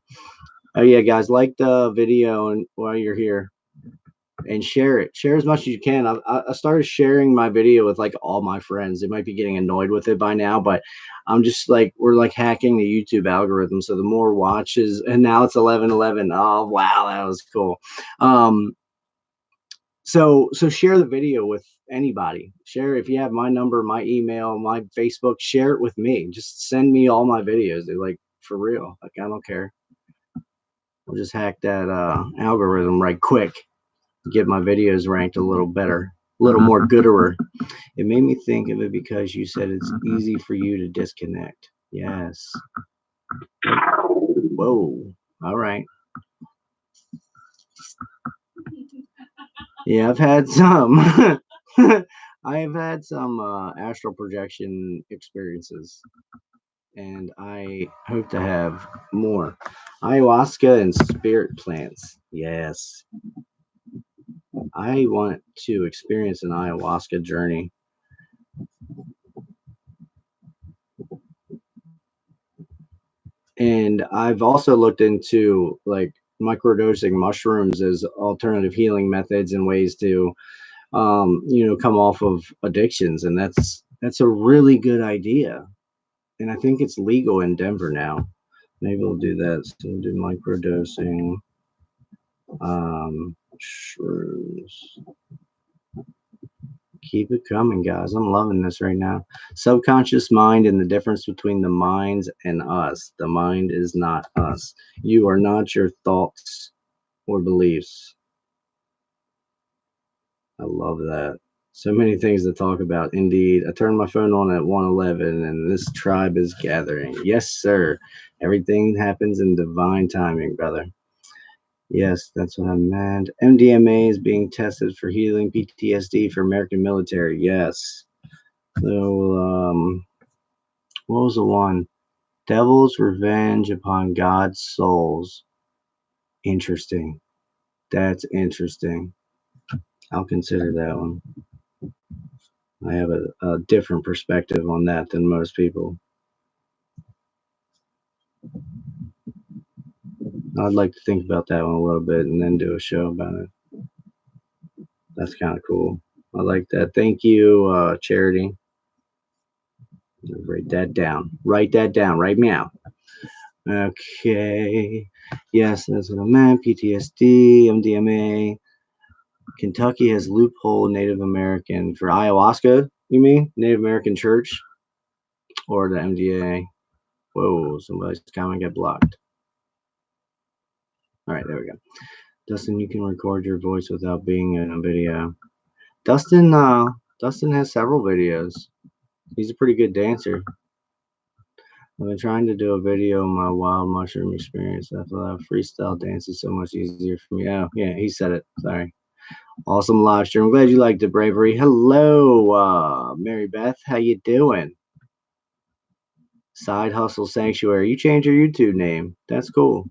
Oh yeah, guys, like the video and while you're here, and share it. Share as much as you can. I started sharing my video with like all my friends. They might be getting annoyed with it by now, but I'm just like we're like hacking the YouTube algorithm. So the more watches, and now it's 11:11. Oh wow, that was cool. So share the video with anybody. Share if you have my number, my email, my Facebook. Share it with me. Just send me all my videos. They're like for real. Like I don't care. I'll just hack that algorithm right quick. Get my videos ranked a little better, a little more gooder. It made me think of it because you said it's easy for you to disconnect. Yes. Whoa. All right. Yeah, I've had some. I have had some astral projection experiences, and I hope to have more. Ayahuasca and spirit plants. Yes. I want to experience an ayahuasca journey. And I've also looked into like microdosing mushrooms as alternative healing methods and ways to come off of addictions, and that's a really good idea. And I think it's legal in Denver now. Maybe we'll do that. So we'll do microdosing shrooms. Keep it coming, guys. I'm loving this right now. Subconscious mind and the difference between the minds and us. The mind is not us. You are not your thoughts or beliefs. I love that. So many things to talk about. Indeed. I turned my phone on at 1:11 and this tribe is gathering. Yes, sir. Everything happens in divine timing, brother. Yes, that's what I meant. MDMA is being tested for healing PTSD for American military. Yes. So, what was the one? Devil's Revenge upon God's Souls. Interesting. That's interesting. I'll consider that one. I have a different perspective on that than most people. I'd like to think about that one a little bit and then do a show about it. That's kind of cool. I like that. Thank you, Charity. Write that down. Write that down right now. Okay. Yes, that's what I meant. PTSD, MDMA. Kentucky has loophole Native American for ayahuasca. You mean Native American Church or the MDA? Whoa, somebody's comment get blocked. All right, there we go. Dustin, you can record your voice without being in a video. Dustin has several videos. He's a pretty good dancer. I've been trying to do a video on my wild mushroom experience. I thought freestyle dance is so much easier for me. Oh, yeah, he said it. Sorry. Awesome live stream. I'm glad you liked it, Bravery. Hello, Mary Beth. How you doing? Side Hustle Sanctuary. You changed your YouTube name. That's cool.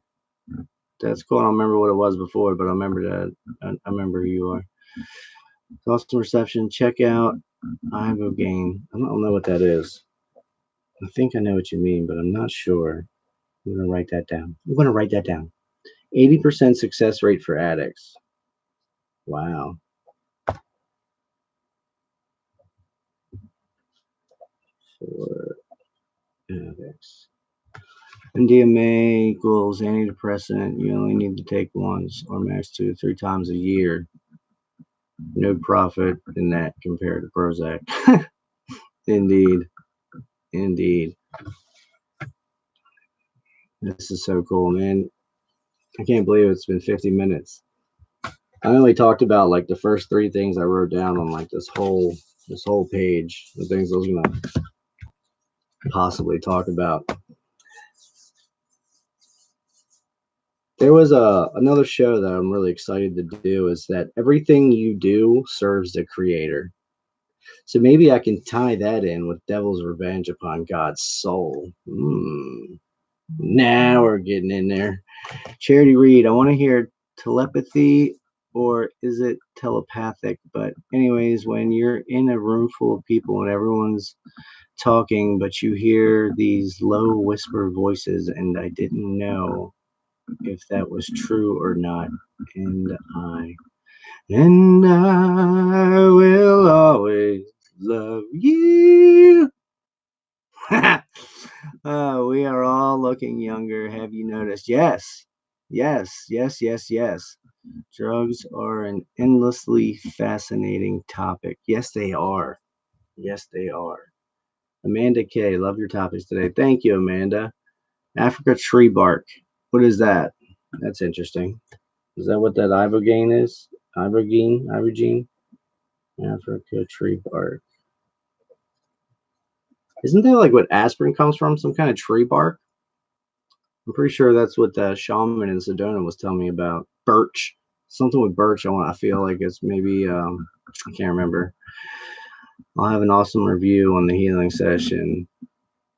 That's cool. I don't remember what it was before, but I remember that. I remember who you are. Awesome reception. Check out Ibogaine. I don't know what that is. I think I know what you mean, but I'm not sure. I'm gonna write that down. I'm gonna write that down. 80% success rate for addicts. Wow. For addicts. MDMA equals antidepressant. You only need to take once or max 2 to 3 times a year. No profit in that compared to Prozac. Indeed. Indeed. This is so cool, man. I can't believe it's been 50 minutes. I only talked about like the first 3 things I wrote down on like this whole page, the things I was gonna possibly talk about. There was another show that I'm really excited to do, is that everything you do serves the creator. So maybe I can tie that in with Devil's Revenge upon God's soul. Now we're getting in there. Charity Reed, I want to hear telepathy, or is it telepathic? But anyways, when you're in a room full of people and everyone's talking, but you hear these low whisper voices, and I didn't know if that was true or not. And I will always love you. We are all looking younger. Have you noticed? Yes. Yes. Yes. Yes. Yes. Drugs are an endlessly fascinating topic. Yes, they are. Yes, they are. Amanda K, love your topics today. Thank you, Amanda. Africa tree bark. What is that? That's interesting. Is that what that ibogaine is? Ibogaine? Africa tree bark. Isn't that like what aspirin comes from? Some kind of tree bark? I'm pretty sure that's what the shaman in Sedona was telling me about. Birch. Something with birch. I feel like it's maybe I can't remember. I'll have an awesome review on the healing session.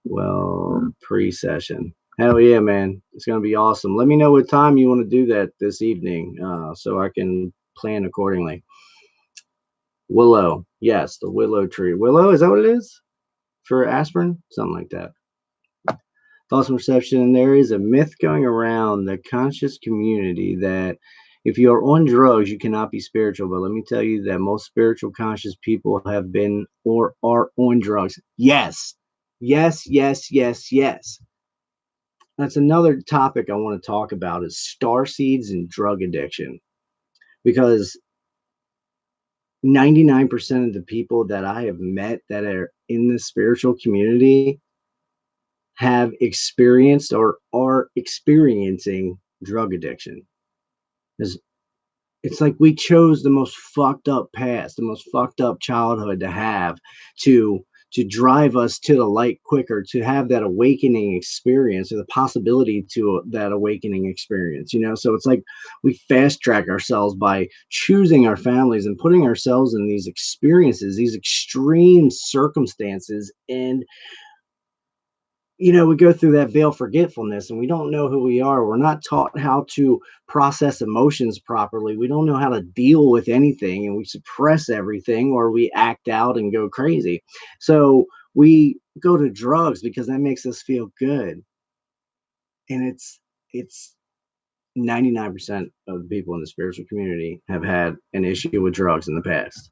Well, pre-session. Hell yeah, man. It's gonna be awesome. Let me know what time you want to do that this evening, so I can plan accordingly. Willow. Yes, the willow tree. Willow, is that what it is? For aspirin? Something like that. Awesome reception. There is a myth going around the conscious community that if you are on drugs, you cannot be spiritual. But let me tell you that most spiritual conscious people have been or are on drugs. Yes. Yes, yes, yes, yes. That's another topic I want to talk about, is star seeds and drug addiction. Because 99% of the people that I have met that are in the spiritual community have experienced or are experiencing drug addiction. It's like we chose the most fucked up past, the most fucked up childhood to have to drive us to the light quicker, to have that awakening experience, or the possibility to that awakening experience. So it's like we fast track ourselves by choosing our families and putting ourselves in these experiences, these extreme circumstances, and we go through that veil forgetfulness, and we don't know who we are. We're not taught how to process emotions properly. We don't know how to deal with anything, and we suppress everything, or we act out and go crazy. So we go to drugs because that makes us feel good. And it's 99% of the people in the spiritual community have had an issue with drugs in the past.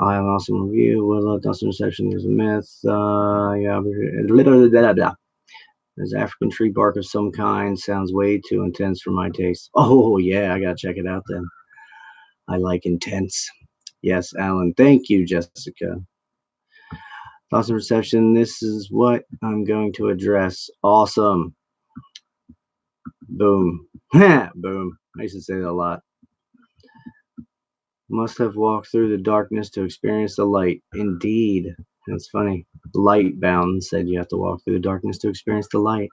I have an awesome review. Well, Dustin section. There's a myth. Yeah, blah. There's African tree bark of some kind. Sounds way too intense for my taste. Oh, yeah, I gotta check it out then. I like intense. Yes, Alan. Thank you, Jessica. Awesome reception. This is what I'm going to address. Awesome. Boom. Boom. I used to say that a lot. Must have walked through the darkness to experience the light. Indeed. That's funny. Light bound said you have to walk through the darkness to experience the light.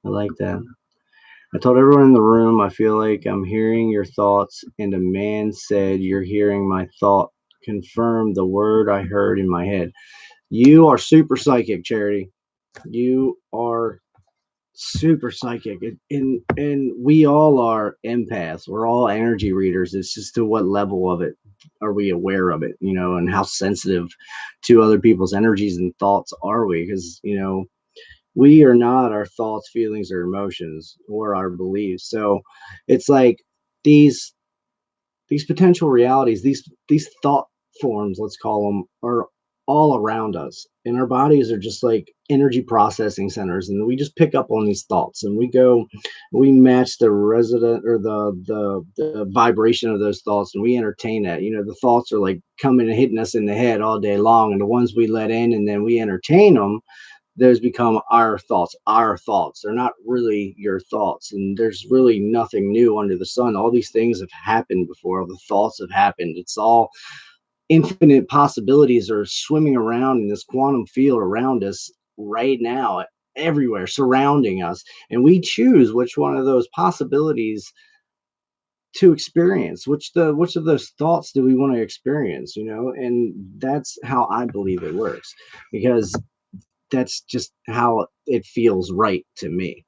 I like that. I told everyone in the room, I feel like I'm hearing your thoughts, and a man said, you're hearing my thought. Confirm the word I heard in my head. You are super psychic, Charity. You are super psychic, and we all are empaths. We're all energy readers. It's just to what level of it are we aware of it, and how sensitive to other people's energies and thoughts are we? Because we are not our thoughts, feelings, or emotions, or our beliefs. So it's like these these potential realities, these thought forms, let's call them, are all around us, and our bodies are just like energy processing centers, and we just pick up on these thoughts, and we match the resident or the vibration of those thoughts, and we entertain that. The thoughts are like coming and hitting us in the head all day long, and the ones we let in and then we entertain them, those become our thoughts. Our thoughts, they're not really your thoughts, and there's really nothing new under the sun. All these things have happened before. All the thoughts have happened. It's all infinite possibilities are swimming around in this quantum field around us right now, everywhere surrounding us, and we choose which one of those possibilities to experience, which of those thoughts do we want to experience, and that's how I believe it works, because that's just how it feels right to me.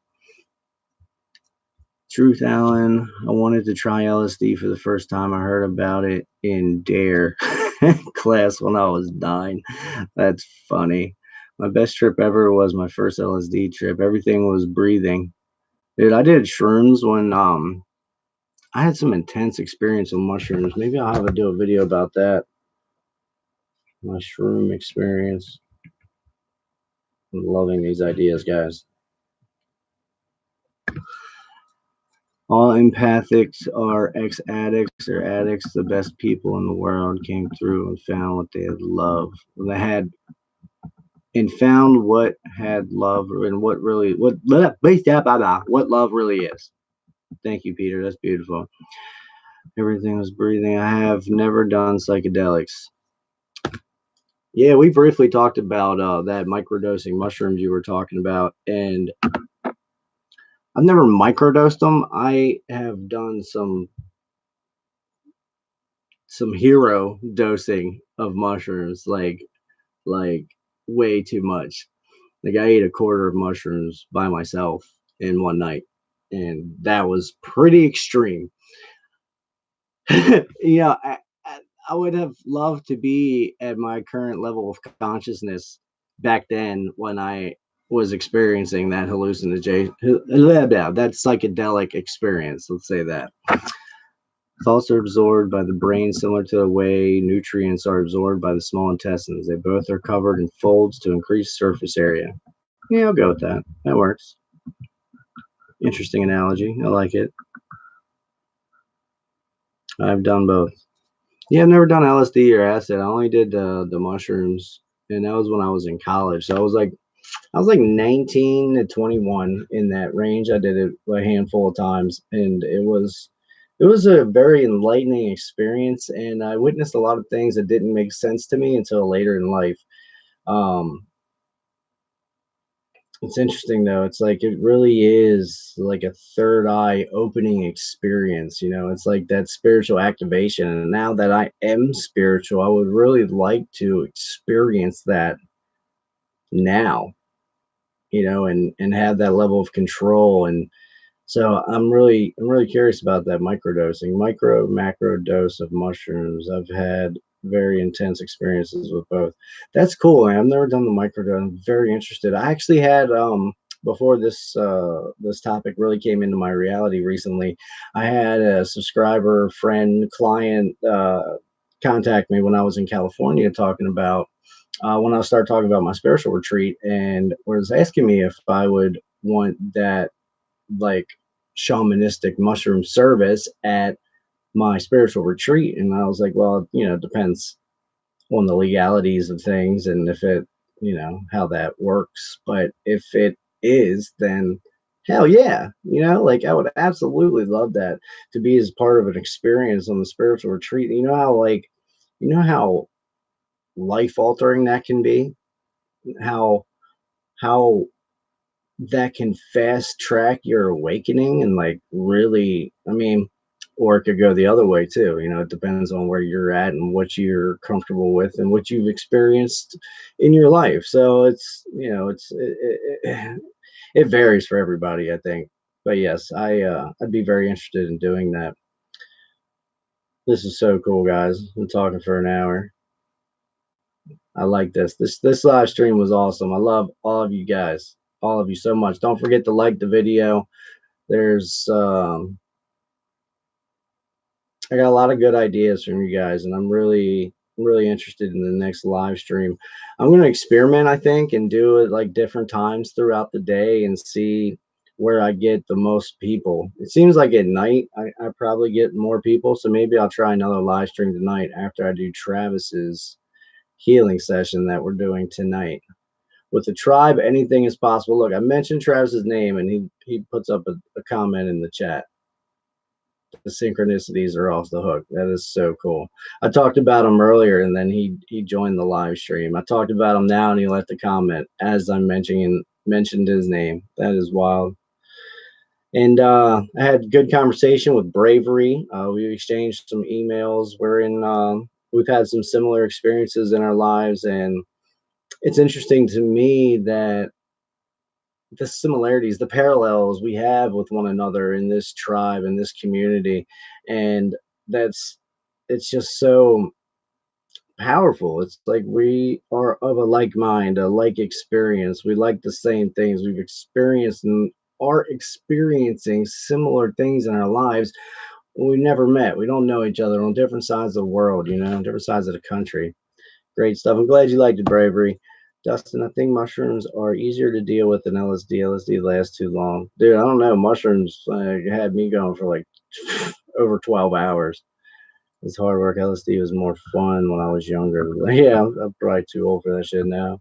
Truth, Alan. I wanted to try LSD for the first time. I heard about it in DARE class when I was 9. That's funny. My best trip ever was my first LSD trip. Everything was breathing. Dude, I did shrooms when I had some intense experience with mushrooms. Maybe I'll have to do a video about that. My shroom experience. I'm loving these ideas, guys. All empathics are ex-addicts or addicts. The best people in the world came through and found what they had loved. They had and found what had love and what love really is. Thank you, Peter. That's beautiful. Everything was breathing. I have never done psychedelics. Yeah, we briefly talked about that microdosing mushrooms you were talking about, and I've never microdosed them. I have done some hero dosing of mushrooms, like way too much. Like I ate a quarter of mushrooms by myself in one night, and that was pretty extreme. I would have loved to be at my current level of consciousness back then when I was experiencing that hallucination, that psychedelic experience. Let's say that. Thoughts are absorbed by the brain similar to the way nutrients are absorbed by the small intestines. They both are covered in folds to increase surface area. Yeah, I'll go with that. That works. Interesting analogy. I like it. I've done both. Yeah, I've never done LSD or acid. I only did the mushrooms, and that was when I was in college. So I was like 19 to 21 in that range. I did it a handful of times, and it was a very enlightening experience, and I witnessed a lot of things that didn't make sense to me until later in life. Um, it's interesting though. It's like it really is like a third eye opening experience. It's like that spiritual activation. And now that I am spiritual, I would really like to experience that now, and have that level of control. And so I'm really curious about that microdosing, micro macro dose of mushrooms. I've had very intense experiences with both. That's cool, man. I've never done the microdose. I'm very interested. I actually had before this topic really came into my reality recently. I had a subscriber, friend, client contact me when I was in California talking about when I started talking about my spiritual retreat, and was asking me if I would want that like shamanistic mushroom service at my spiritual retreat. And I was like, well, it depends on the legalities of things and if it, how that works. But if it is, then hell yeah, like I would absolutely love that to be as part of an experience on the spiritual retreat. You know how life altering that can be, how that can fast track your awakening and like really, I mean, or it could go the other way too. It depends on where you're at and what you're comfortable with and what you've experienced in your life. So it's It varies for everybody, I think. But yes, I'd be very interested in doing that. This is so cool, guys. I'm talking for an hour. I like this. This live stream was awesome. I love all of you guys, all of you so much. Don't forget to like the video. There's I got a lot of good ideas from you guys, and I'm really interested in the next live stream. I'm gonna experiment, I think, and do it like different times throughout the day and see where I get the most people. It seems like at night I probably get more people, so maybe I'll try another live stream tonight after I do Travis's healing session that we're doing tonight. With the tribe, anything is possible. Look, I mentioned Travis's name, and he puts up a comment in the chat. The synchronicities are off the hook. That is so cool. I talked about him earlier, and then he joined the live stream. I talked about him now, and he left a comment as I'm mentioned his name. That is wild. And I had good conversation with Bravery. We exchanged some emails. We've had some similar experiences in our lives, and it's interesting to me that the similarities, the parallels we have with one another in this tribe, in this community, and that's it's just so powerful. It's like we are of a like mind, a like experience. We like the same things. We've experienced and are experiencing similar things in our lives. We never met. We don't know each other on different sides of the world, different sides of the country. Great stuff. I'm glad you liked it, Bravery. Dustin, I think mushrooms are easier to deal with than LSD. LSD lasts too long. Dude, I don't know. Mushrooms had me going for like over 12 hours. It's hard work. LSD was more fun when I was younger. Yeah, I'm probably too old for that shit now.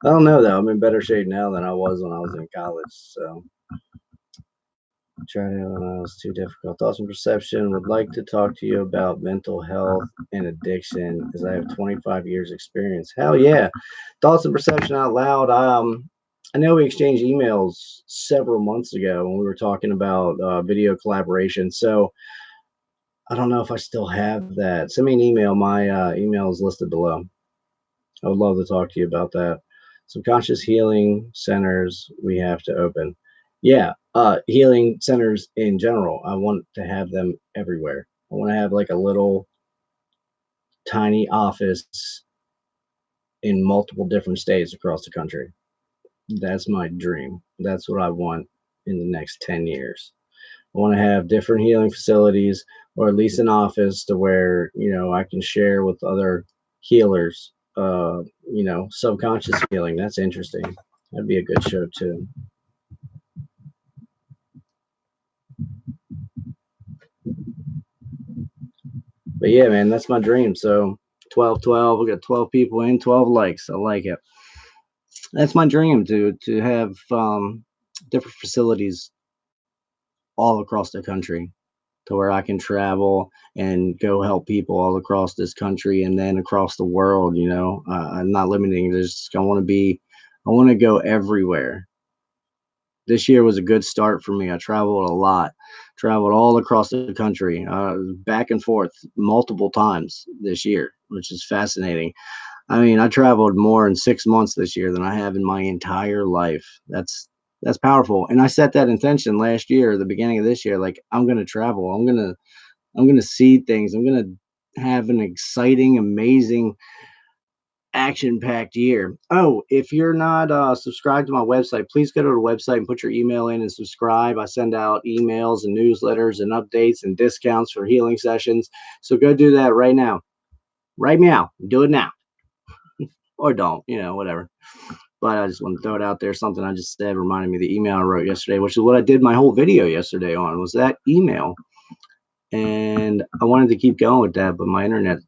I don't know, though. I'm in better shape now than I was when I was in college. So trying to it's too difficult. Thoughts and perception. Would like to talk to you about mental health and addiction because I have 25 years experience. Hell yeah. Thoughts and perception out loud. I know we exchanged emails several months ago when we were talking about video collaboration. So I don't know if I still have that. Send me an email. My email is listed below. I would love to talk to you about that. Subconscious healing centers we have to open. Yeah, healing centers in general. I want to have them everywhere. I want to have like a little tiny office in multiple different states across the country. That's my dream. That's what I want in the next 10 years. I want to have different healing facilities or at least an office to where, I can share with other healers, subconscious healing. That's interesting. That'd be a good show too. But yeah, man, that's my dream. So 12, 12. We got 12 people in, 12 likes. I like it. That's my dream to have different facilities all across the country to where I can travel and go help people all across this country and then across the world. I'm not limiting. Just I want to go everywhere. This year was a good start for me. I traveled a lot, traveled all across the country, back and forth multiple times this year, which is fascinating. I mean, I traveled more in 6 months this year than I have in my entire life. That's powerful. And I set that intention last year, the beginning of this year, like I'm gonna travel. I'm gonna see things. I'm gonna have an exciting, amazing, action-packed year. Oh, if you're not subscribed to my website, please go to the website and put your email in and subscribe. I send out emails and newsletters and updates and discounts for healing sessions. So go do that right now. Right now. Do it now. Or don't, whatever. But I just want to throw it out there. Something I just said reminded me of the email I wrote yesterday, which is what I did my whole video yesterday on, was that email. And I wanted to keep going with that, but my internet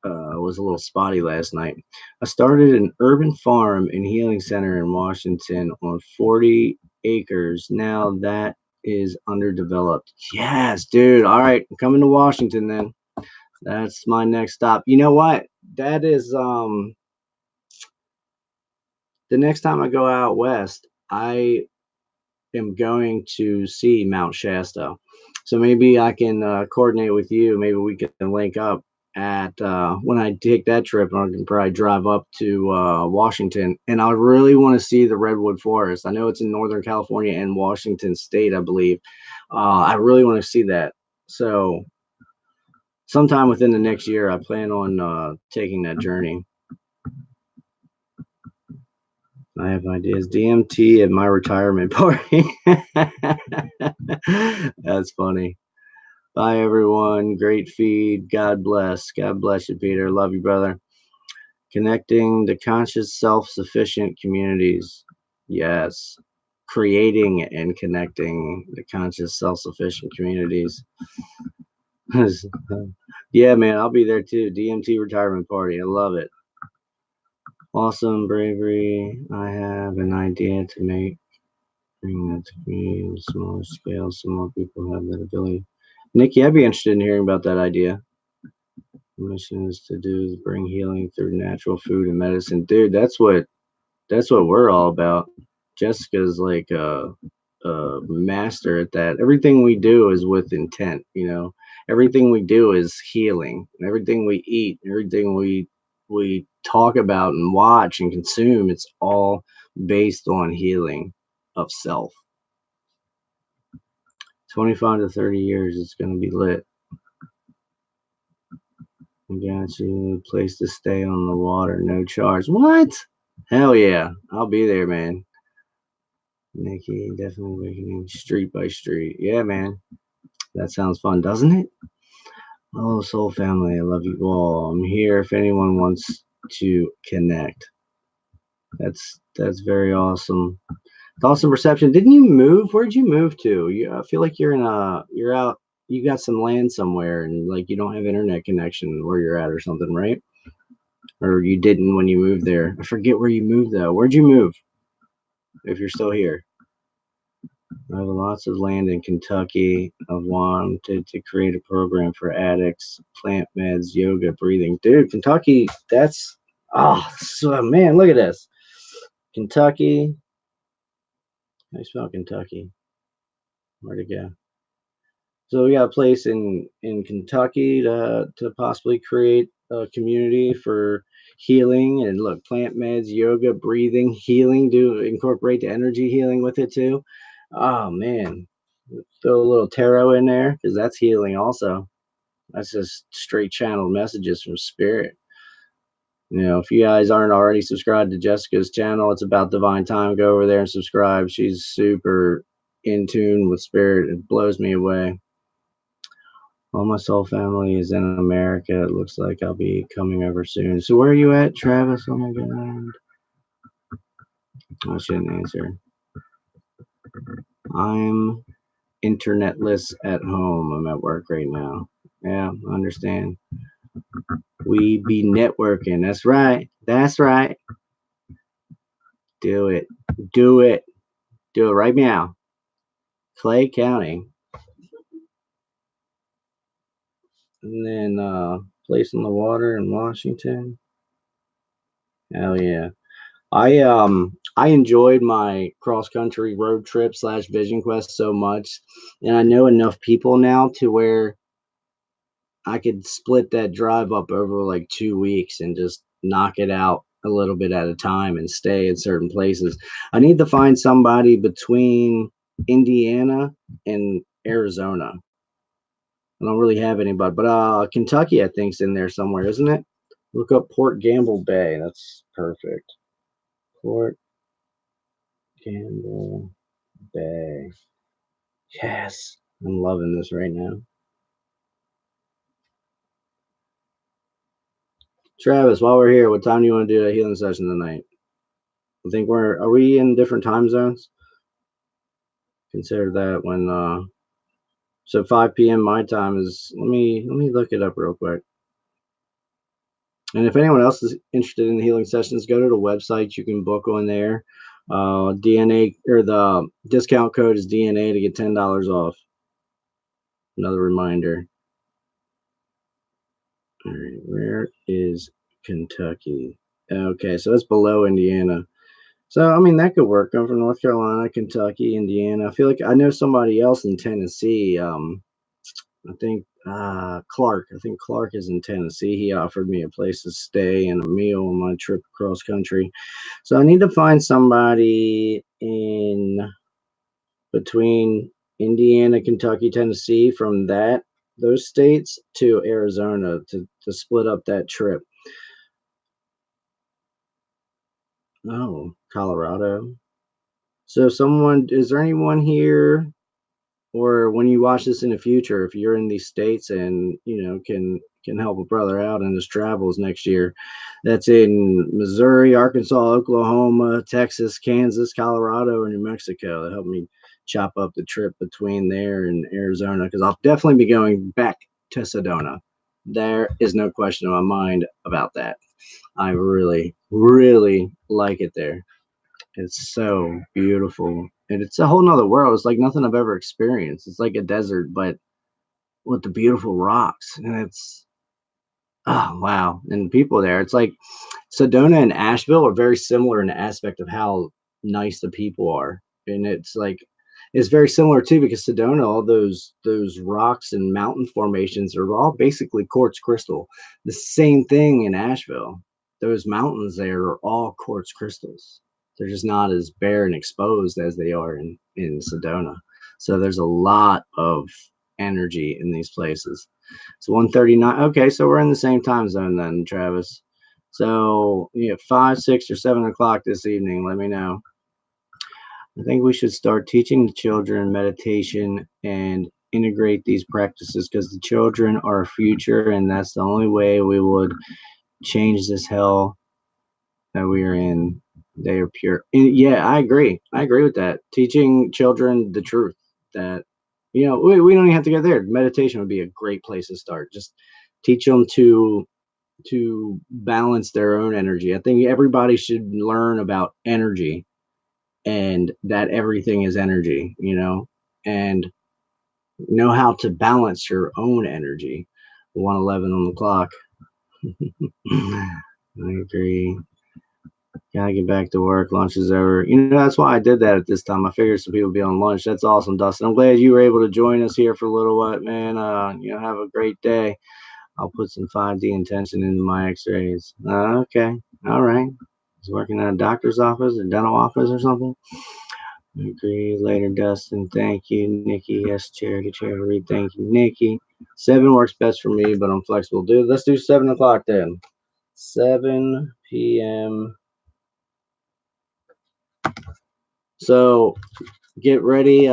was a little spotty last night. I started an urban farm and healing center in Washington on 40 acres. Now that is underdeveloped. Yes, dude. All right, I'm coming to Washington then. That's my next stop. You know what? That is the next time I go out west, I am going to see Mount Shasta. So maybe I can coordinate with you. Maybe we can link up at when I take that trip. I can probably drive up to Washington, and I really want to see the redwood forest. I know it's in Northern California and Washington State, I believe. I really want to see that. So sometime within the next year, I plan on taking that journey. I have ideas. DMT at my retirement party. That's funny. Bye, everyone. Great feed. God bless. God bless you, Peter. Love you, brother. Connecting the conscious, self sufficient communities. Yes. Creating and connecting the conscious, self sufficient communities. Yeah, man, I'll be there too. DMT retirement party. I love it. Awesome bravery. I have an idea to bring that to me on a smaller scale so more people have that ability. Nikki, I'd be interested in hearing about that idea. The mission is to do is bring healing through natural food and medicine. Dude, that's what we're all about. Jessica's like a master at that. Everything we do is with intent, Everything we do is healing. Everything we eat, everything we talk about and watch and consume, it's all based on healing of self. 25 to 30 years, it's going to be lit. I got you. Place to stay on the water, no charge. What? Hell yeah. I'll be there, man. Nikki, definitely awakening street by street. Yeah, man. That sounds fun, doesn't it? Hello, soul family. I love you all. I'm here if anyone wants to connect. That's very awesome. Awesome reception. Didn't you move? Where'd you move to? I feel like you're out. You got some land somewhere, and like you don't have internet connection where you're at or something, right? Or you didn't when you moved there. I forget where you moved though. Where'd you move? If you're still here. I have lots of land in Kentucky. I've wanted to create a program for addicts, plant meds, yoga, breathing. Dude, Kentucky, so man, look at this. Kentucky. How do you spell Kentucky? Where'd it go? So we got a place in Kentucky to possibly create a community for healing and look, plant meds, yoga, breathing, healing. Do incorporate the energy healing with it too. Oh man, throw a little tarot in there because that's healing also. That's just straight channeled messages from spirit. If you guys aren't already subscribed to Jessica's channel, it's about divine time. Go over there and subscribe. She's super in tune with spirit. It blows me away. All my soul family is in America. It looks like I'll be coming over soon. So where are you at, Travis? Oh my god. I shouldn't answer. I'm internetless at home. I'm at work right now. Yeah, I understand. We be networking. That's right. That's right. Do it. Do it. Do it right now. Clay County. And then place in the water in Washington. Hell yeah. I enjoyed my cross country road trip / vision quest so much, and I know enough people now to where I could split that drive up over like 2 weeks and just knock it out a little bit at a time and stay in certain places. I need to find somebody between Indiana and Arizona. I don't really have anybody, but Kentucky I think's in there somewhere, isn't it? Look up Port Gamble Bay. That's perfect. Port Gamble Bay. Yes. I'm loving this right now. Travis, while we're here, what time do you want to do a healing session tonight? I think are we in different time zones? Consider that when so 5 p.m. my time is let me look it up real quick. And if anyone else is interested in healing sessions, go to the website. You can book on there. DNA or the discount code is DNA to get $10 off. Another reminder. All right, where is Kentucky? Okay, so it's below Indiana. So I mean that could work. I'm from North Carolina, Kentucky, Indiana. I feel like I know somebody else in Tennessee. I think Clark. I think Clark is in Tennessee. He offered me a place to stay and a meal on my trip across country. So I need to find somebody in between Indiana, Kentucky, Tennessee, from those states to Arizona to split up that trip. Oh, Colorado. So someone is there anyone here or when you watch this in the future, if you're in these states and can help a brother out in his travels next year, that's in Missouri, Arkansas, Oklahoma, Texas, Kansas, Colorado, or New Mexico, to help me chop up the trip between there and Arizona, because I'll definitely be going back to Sedona. There is no question in my mind about that. I really, really like it there. It's so beautiful. And it's a whole nother world. It's like nothing I've ever experienced. It's like a desert, but with the beautiful rocks. And it's, oh, wow. And people there, it's like Sedona and Asheville are very similar in the aspect of how nice the people are. And it's like, it's very similar too because Sedona, all those rocks and mountain formations are all basically quartz crystal. The same thing in Asheville. Those mountains there are all quartz crystals. They're just not as bare and exposed as they are in Sedona. So there's a lot of energy in these places. It's 1:39. Okay, so we're in the same time zone then, Travis. So, 5, 6, or 7 o'clock this evening. Let me know. I think we should start teaching the children meditation and integrate these practices because the children are our future, and that's the only way we would change this hell that we are in. They are pure. And yeah, I agree. I agree with that. Teaching children the truth that, we don't even have to get there. Meditation would be a great place to start. Just teach them to balance their own energy. I think everybody should learn about energy and that everything is energy, and know how to balance your own energy. 1:11 on the clock. I agree. Gotta get back to work. Lunch is over. That's why I did that at this time. I figured some people would be on lunch. That's awesome, Dustin. I'm glad you were able to join us here for a little while, man. Have a great day. I'll put some 5D intention into my x-rays. Okay. All right. He's working at a doctor's office or dental office or something. Agree. Later, Dustin. Thank you. Nikki. Yes, Charity. Thank you, Nikki. 7 works best for me, but I'm flexible. Dude, let's do 7 o'clock then. 7 p.m. So get ready.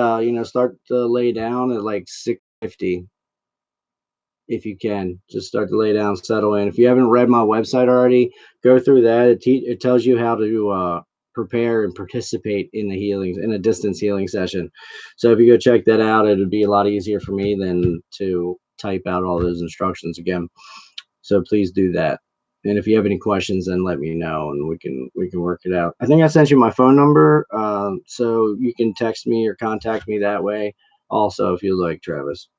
Start to lay down at like 6:50 if you can. Just start to lay down, settle in. If you haven't read my website already, go through that. It tells you how to prepare and participate in the healings in a distance healing session. So if you go check that out, it'd be a lot easier for me than to type out all those instructions again. So please do that. And if you have any questions, then let me know and we can work it out. I think I sent you my phone number, so you can text me or contact me that way. Also, if you like, Travis.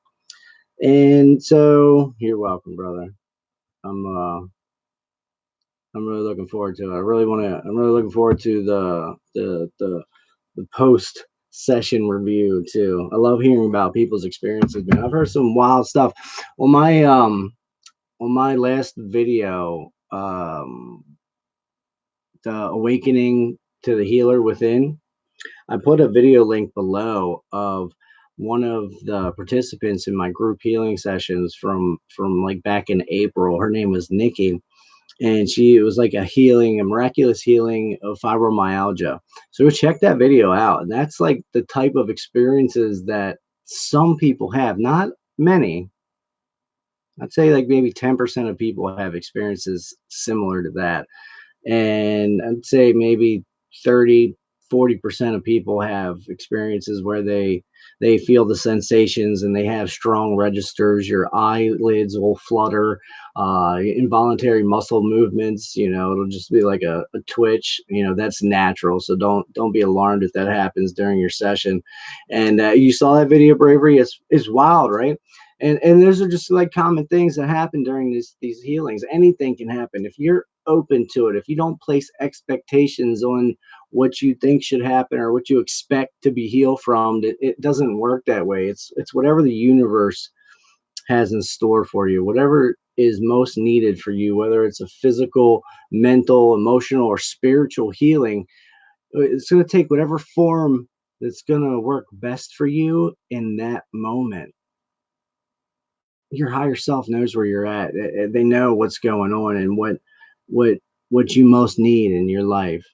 And so you're welcome, brother. I'm uh I'm really looking forward to it. I'm really looking forward to the post session review too. I love hearing about people's experiences, man. I've heard some wild stuff. On my last video, the awakening to the healer within, I put a video link below of one of the participants in my group healing sessions from like back in April. Her name was Nikki, and it was like a miraculous healing of fibromyalgia. So check that video out. And that's like the type of experiences that some people have, not many. I'd say like maybe 10% of people have experiences similar to that. And I'd say maybe 30-40% of people have experiences where they feel the sensations and they have strong registers. Your eyelids will flutter, involuntary muscle movements. It'll just be like a twitch. That's natural. So don't be alarmed if that happens during your session. And you saw that video, Bravery. It's wild, right? And those are just like common things that happen during these healings. Anything can happen if you're open to it. If you don't place expectations on what you think should happen or what you expect to be healed from, it doesn't work that way. It's whatever the universe has in store for you, whatever is most needed for you, whether it's a physical, mental, emotional, or spiritual healing. It's going to take whatever form that's going to work best for you in that moment. Your higher self knows where you're at. They know what's going on and what what you most need in your life.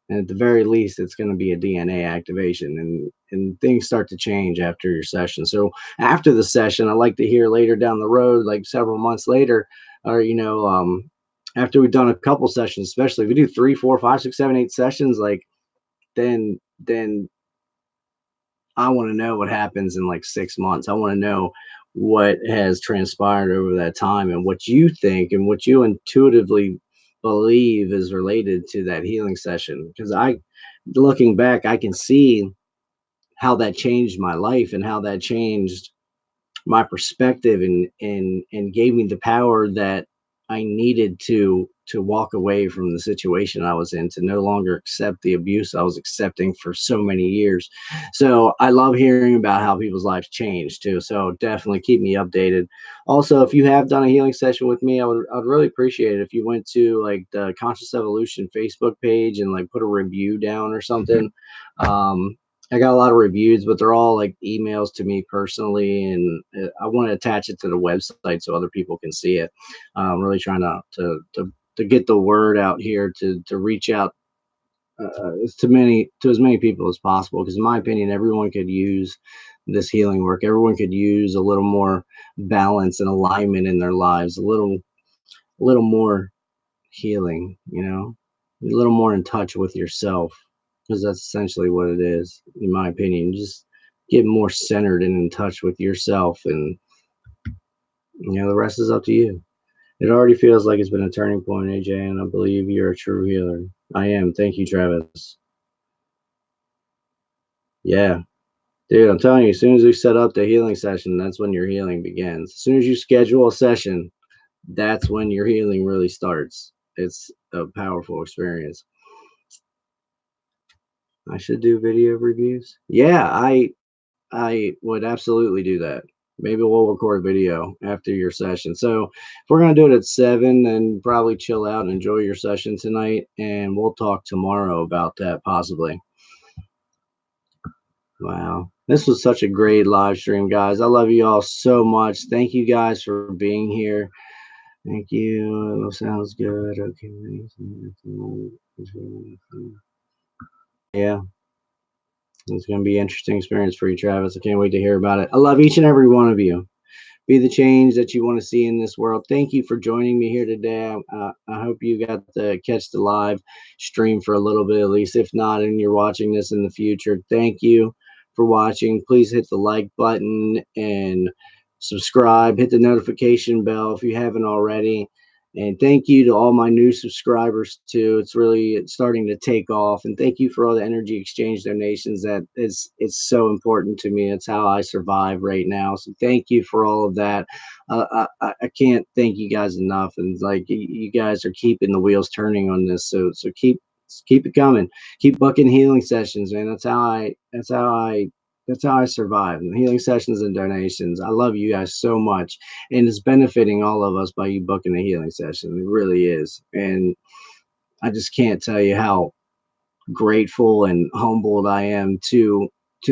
And at the very least, it's going to be a DNA activation, and things start to change after your session. So after the session, I like to hear later down the road, like several months later, or after we've done a couple sessions, especially if we do 3, 4, 5, 6, 7, 8 sessions, like then I want to know what happens in like 6 months. I want to know what has transpired over that time and what you think and what you intuitively believe is related to that healing session. Because looking back, I can see how that changed my life and how that changed my perspective and gave me the power that I needed to walk away from the situation I was in, to no longer accept the abuse I was accepting for so many years. So I love hearing about how people's lives change too. So definitely keep me updated. Also, if you have done a healing session with me, I'd really appreciate it if you went to like the Conscious Evolution Facebook page and like put a review down or something. Um, I got a lot of reviews, but they're all like emails to me personally, and I want to attach it to the website so other people can see it. I'm really trying to get the word out here to reach out to as many people as possible. Because in my opinion, everyone could use this healing work. Everyone could use a little more balance and alignment in their lives. A little more healing. A little more in touch with yourself, because that's essentially what it is, in my opinion. Just get more centered and in touch with yourself, and the rest is up to you. It already feels like it's been a turning point, AJ, and I believe you're a true healer. I am. Thank you, Travis. Yeah. Dude, I'm telling you, as soon as we set up the healing session, that's when your healing begins. As soon as you schedule a session, that's when your healing really starts. It's a powerful experience. I should do video reviews. Yeah, I would absolutely do that. Maybe we'll record video after your session. So if we're gonna do it at 7, then probably chill out and enjoy your session tonight, and we'll talk tomorrow about that possibly. Wow. This was such a great live stream, guys. I love you all so much. Thank you guys for being here. Thank you. Sounds good. Okay. Yeah. It's going to be an interesting experience for you, Travis. I can't wait to hear about it. I love each and every one of you. Be the change that you want to see in this world. Thank you for joining me here today. I hope you got to catch the live stream for a little bit, at least. If not, and you're watching this in the future, thank you for watching. Please hit the like button and subscribe. Hit the notification bell if you haven't already. And thank you to all my new subscribers too. It's starting to take off. And thank you for all the energy exchange donations. It's so important to me. It's how I survive right now. So thank you for all of that. I can't thank you guys enough. And like you guys are keeping the wheels turning on this. So keep it coming. Keep booking healing sessions, man. That's how I survive. And healing sessions and donations. I love you guys so much, and it's benefiting all of us by you booking a healing session. It really is, and I just can't tell you how grateful and humbled I am to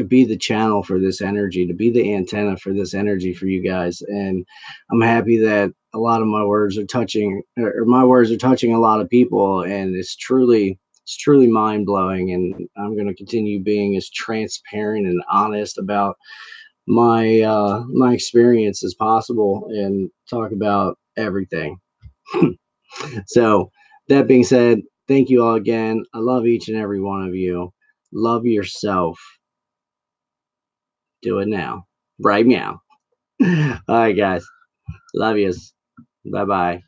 be the channel for this energy, to be the antenna for this energy for you guys. And I'm happy that a lot of my words are touching, or my words are touching a lot of people, and it's truly mind blowing. And I'm going to continue being as transparent and honest about my experience as possible and talk about everything. So that being said, thank you all again. I love each and every one of you. Love yourself. Do it now. Right now. All right, guys. Love yous. Bye bye.